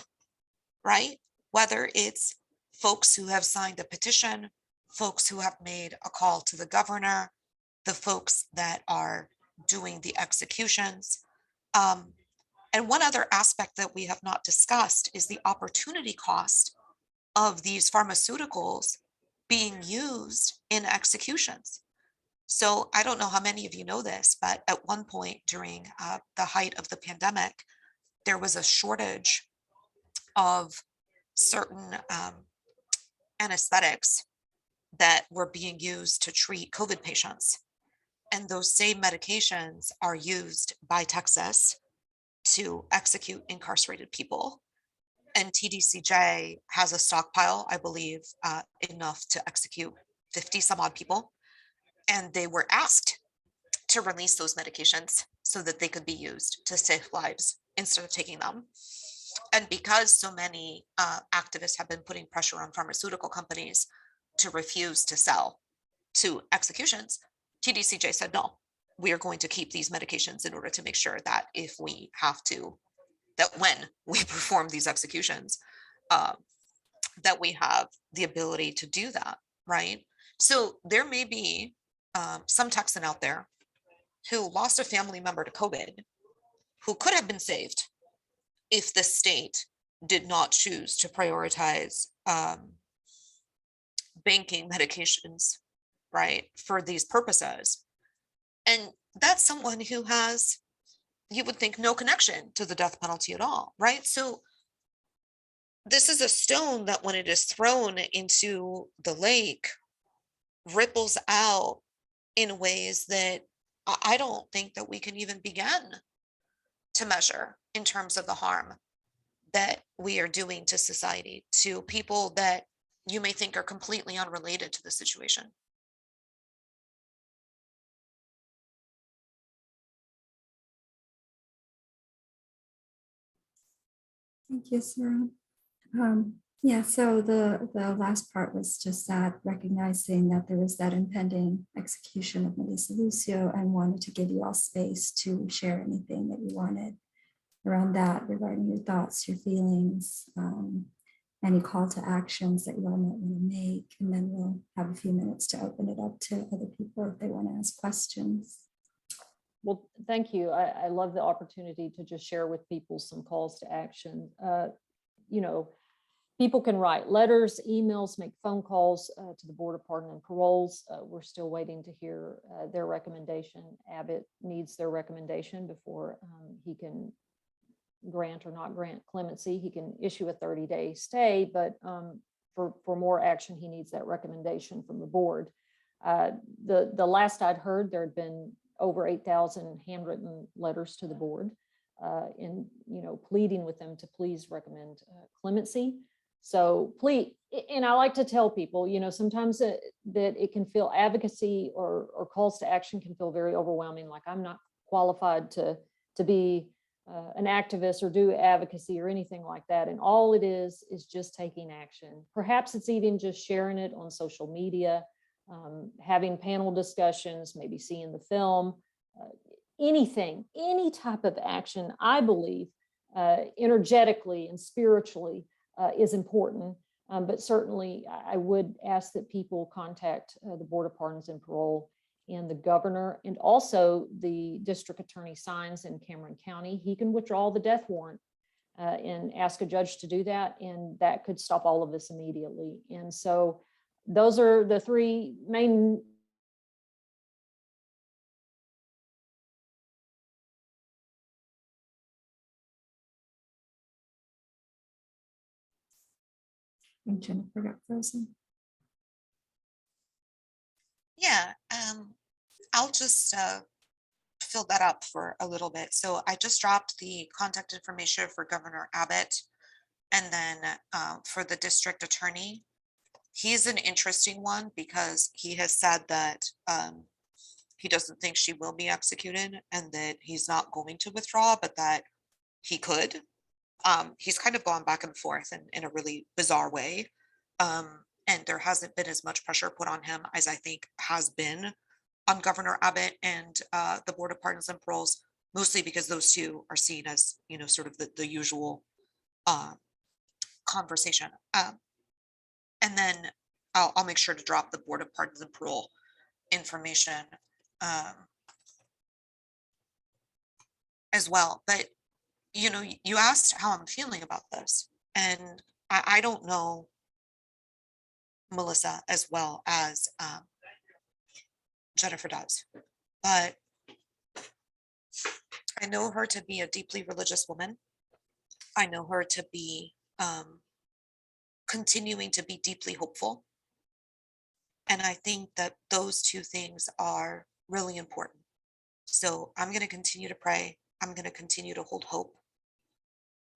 E: right? Whether it's folks who have signed a petition, folks who have made a call to the governor, the folks that are doing the executions. And one other aspect that we have not discussed is the opportunity cost of these pharmaceuticals being used in executions. So I don't know how many of you know this, but at one point during the height of the pandemic, there was a shortage of certain anesthetics that were being used to treat COVID patients. And those same medications are used by Texas to execute incarcerated people. And TDCJ has a stockpile, I believe, enough to execute 50 some odd people. And they were asked to release those medications so that they could be used to save lives instead of taking them. And because so many activists have been putting pressure on pharmaceutical companies to refuse to sell to executions, TDCJ said, no, we are going to keep these medications in order to make sure that if we have to, that when we perform these executions, that we have the ability to do that, right? So there may be some Texan out there who lost a family member to COVID, who could have been saved if the state did not choose to prioritize banking medications, right, for these purposes. And that's someone who has, you would think, no connection to the death penalty at all, right? So this is a stone that when it is thrown into the lake, ripples out in ways that I don't think that we can even begin to measure in terms of the harm that we are doing to society, to people that you may think are completely unrelated to the situation.
A: Thank you, Sarah. Yeah, so the last part was just that, recognizing that there was that impending execution of Melissa Lucio, and wanted to give you all space to share anything that you wanted around that, regarding your thoughts, your feelings, any call to actions that you all might want to make. And then we'll have a few minutes to open it up to other people if they want to ask questions.
D: Well, thank you. I love the opportunity to just share with people some calls to action. You know, people can write letters, emails, make phone calls to the Board of Pardon and Paroles. We're still waiting to hear their recommendation. Abbott needs their recommendation before he can grant or not grant clemency. He can issue a 30-day stay, but for more action, he needs that recommendation from the board. The last I'd heard, there had been over 8,000 handwritten letters to the board in, you know, pleading with them to please recommend clemency. So please, and I like to tell people, you know, sometimes that it can feel, advocacy or calls to action can feel very overwhelming. Like, I'm not qualified to be an activist or do advocacy or anything like that. And all it is just taking action. Perhaps it's even just sharing it on social media, having panel discussions, maybe seeing the film, anything, any type of action, I believe, energetically and spiritually is important. But certainly I would ask that people contact the Board of Pardons and Parole and the governor, and also the district attorney signs in Cameron County. He can withdraw the death warrant and ask a judge to do that, and that could stop all of this immediately. And so those are the three main.
A: I think Jennifer got frozen.
E: Yeah, I'll just fill that up for a little bit. So I just dropped the contact information for Governor Abbott, and then for the district attorney. He's an interesting one because he has said that he doesn't think she will be executed and that he's not going to withdraw, but that he could. He's kind of gone back and forth in a really bizarre way. And there hasn't been as much pressure put on him as I think has been on Governor Abbott and the Board of Pardons and Paroles, mostly because those two are seen as, you know, sort of the usual conversation. And then I'll make sure to drop the Board of Pardons and Parole information as well. But, you know, you asked how I'm feeling about this, and I don't know Melissa as well as Jennifer does, but I know her to be a deeply religious woman. I know her to be continuing to be deeply hopeful. And I think that those two things are really important. So I'm going to continue to pray. I'm going to continue to hold hope.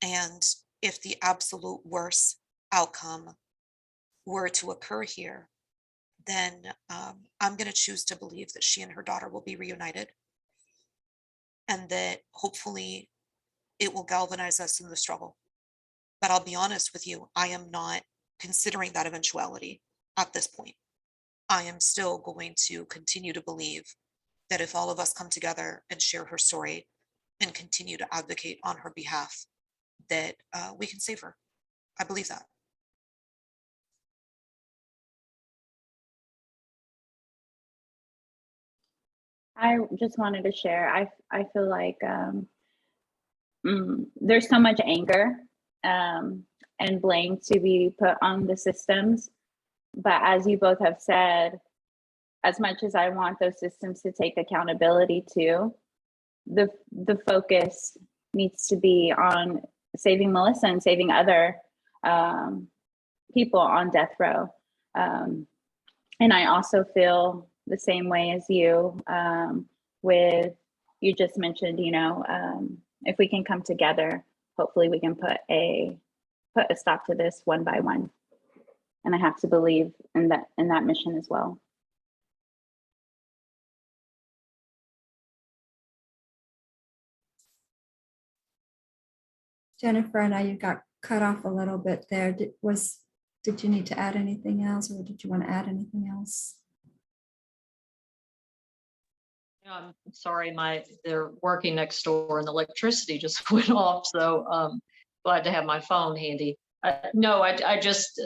E: And if the absolute worst outcome were to occur here, then I'm going to choose to believe that she and her daughter will be reunited, and that hopefully it will galvanize us in the struggle. But I'll be honest with you, I am not considering that eventuality at this point. I am still going to continue to believe that if all of us come together and share her story and continue to advocate on her behalf, that we can save her. I believe that.
B: I just wanted to share. I feel like there's so much anger and blame to be put on the systems. But as you both have said, as much as I want those systems to take accountability too, the focus needs to be on saving Melissa and saving other people on death row. And I also feel the same way as you with, you just mentioned, you know, if we can come together, hopefully we can put a stop to this one by one. And I have to believe in that mission as well.
A: Jennifer, I know you got cut off a little bit there. Did you need to add anything else, or did you want to add anything else?
D: I'm sorry, they're working next door and the electricity just went off. So glad to have my phone handy. No, I just,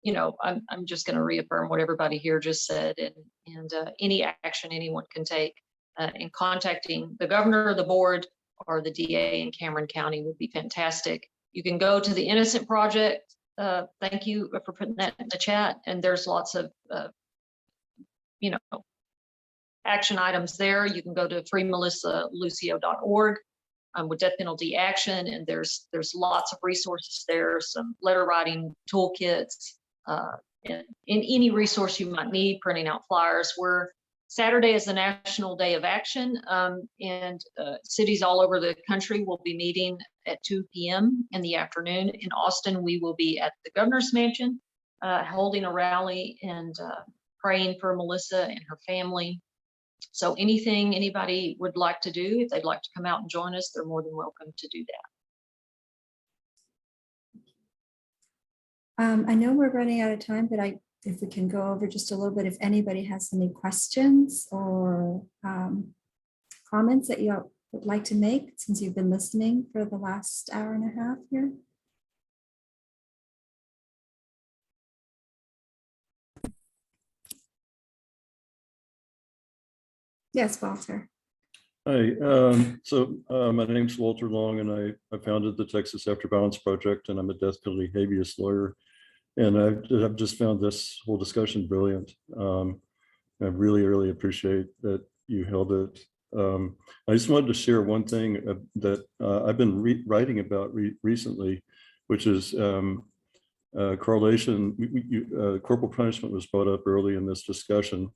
D: you know, I'm just going to reaffirm what everybody here just said, and any action anyone can take in contacting the governor, the board, or the DA in Cameron County would be fantastic. You can go to the Innocent Project. Thank you for putting that in the chat. And there's lots of, you know, action items there. You can go to freemelissalucio.org with death penalty action, and there's lots of resources there, some letter writing toolkits, and any resource you might need, printing out flyers. Saturday is the National Day of Action, and cities all over the country will be meeting at 2 p.m. in the afternoon. In Austin, we will be at the Governor's Mansion holding a rally and praying for Melissa and her family. So anything anybody would like to do, if they'd like to come out and join us, they're more than welcome to do that.
A: I know we're running out of time, but if we can go over just a little bit, if anybody has any questions or comments that you would like to make, since you've been listening for the last hour and a half here. Yes, Walter.
F: Hi, my name's Walter Long, and I founded the Texas After Violence Project, and I'm a death penalty habeas lawyer. And I've just found this whole discussion brilliant. I really, really appreciate that you held it. I just wanted to share one thing that I've been writing about recently, which is correlation. Corporal punishment was brought up early in this discussion.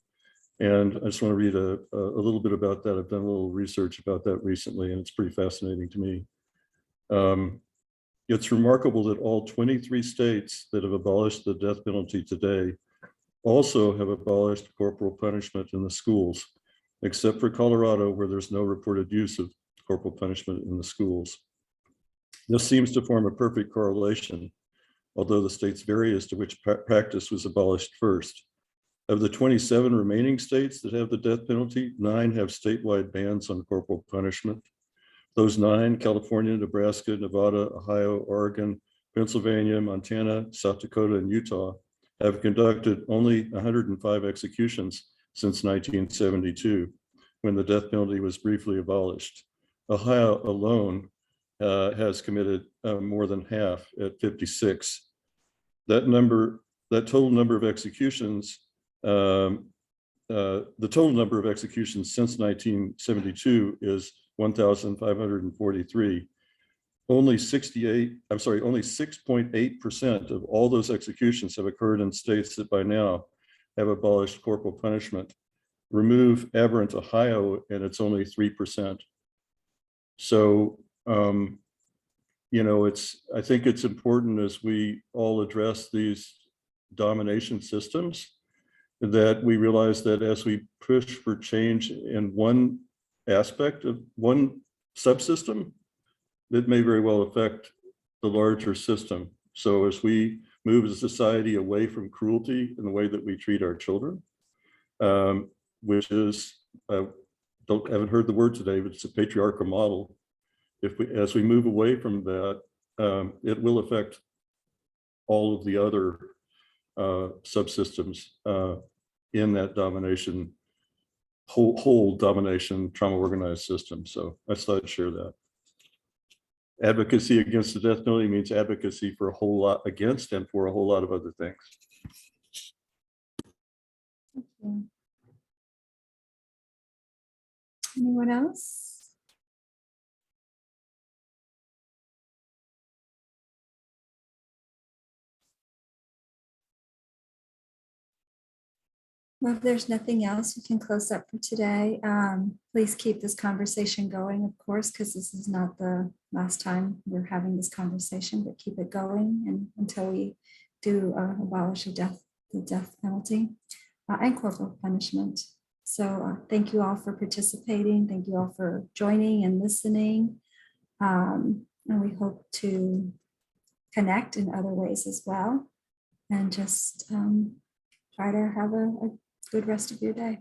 F: And I just want to read a little bit about that. I've done a little research about that recently, and it's pretty fascinating to me. It's remarkable that all 23 states that have abolished the death penalty today also have abolished corporal punishment in the schools, except for Colorado, where there's no reported use of corporal punishment in the schools. This seems to form a perfect correlation, although the states vary as to which practice was abolished first. Of the 27 remaining states that have the death penalty, 9 have statewide bans on corporal punishment. Those 9, California, Nebraska, Nevada, Ohio, Oregon, Pennsylvania, Montana, South Dakota, and Utah have conducted only 105 executions since 1972, when the death penalty was briefly abolished. Ohio alone has committed more than half at 56. That total number of executions, the total number of executions since 1972 is 1,543. Only 6.8% of all those executions have occurred in states that by now have abolished corporal punishment. Remove aberrant Ohio, and it's only 3%. So, I think it's important as we all address these domination systems that we realize that as we push for change in one aspect of one subsystem, it may very well affect the larger system. So as we move as a society away from cruelty in the way that we treat our children, which is, haven't heard the word today, but it's a patriarchal model. As we move away from that, it will affect all of the other subsystems in that domination, whole domination trauma organized system. So I just thought I'd share that. Advocacy against the death penalty means advocacy for a whole lot against and for a whole lot of other things.
A: Thank you. Anyone else? Well, if there's nothing else, we can close up for today. Please keep this conversation going, of course, because this is not the last time we're having this conversation, but keep it going and until we do abolish the death penalty and corporal punishment. So thank you all for participating. Thank you all for joining and listening. And we hope to connect in other ways as well. And just try to have a good rest of your day.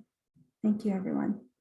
A: Thank you, everyone.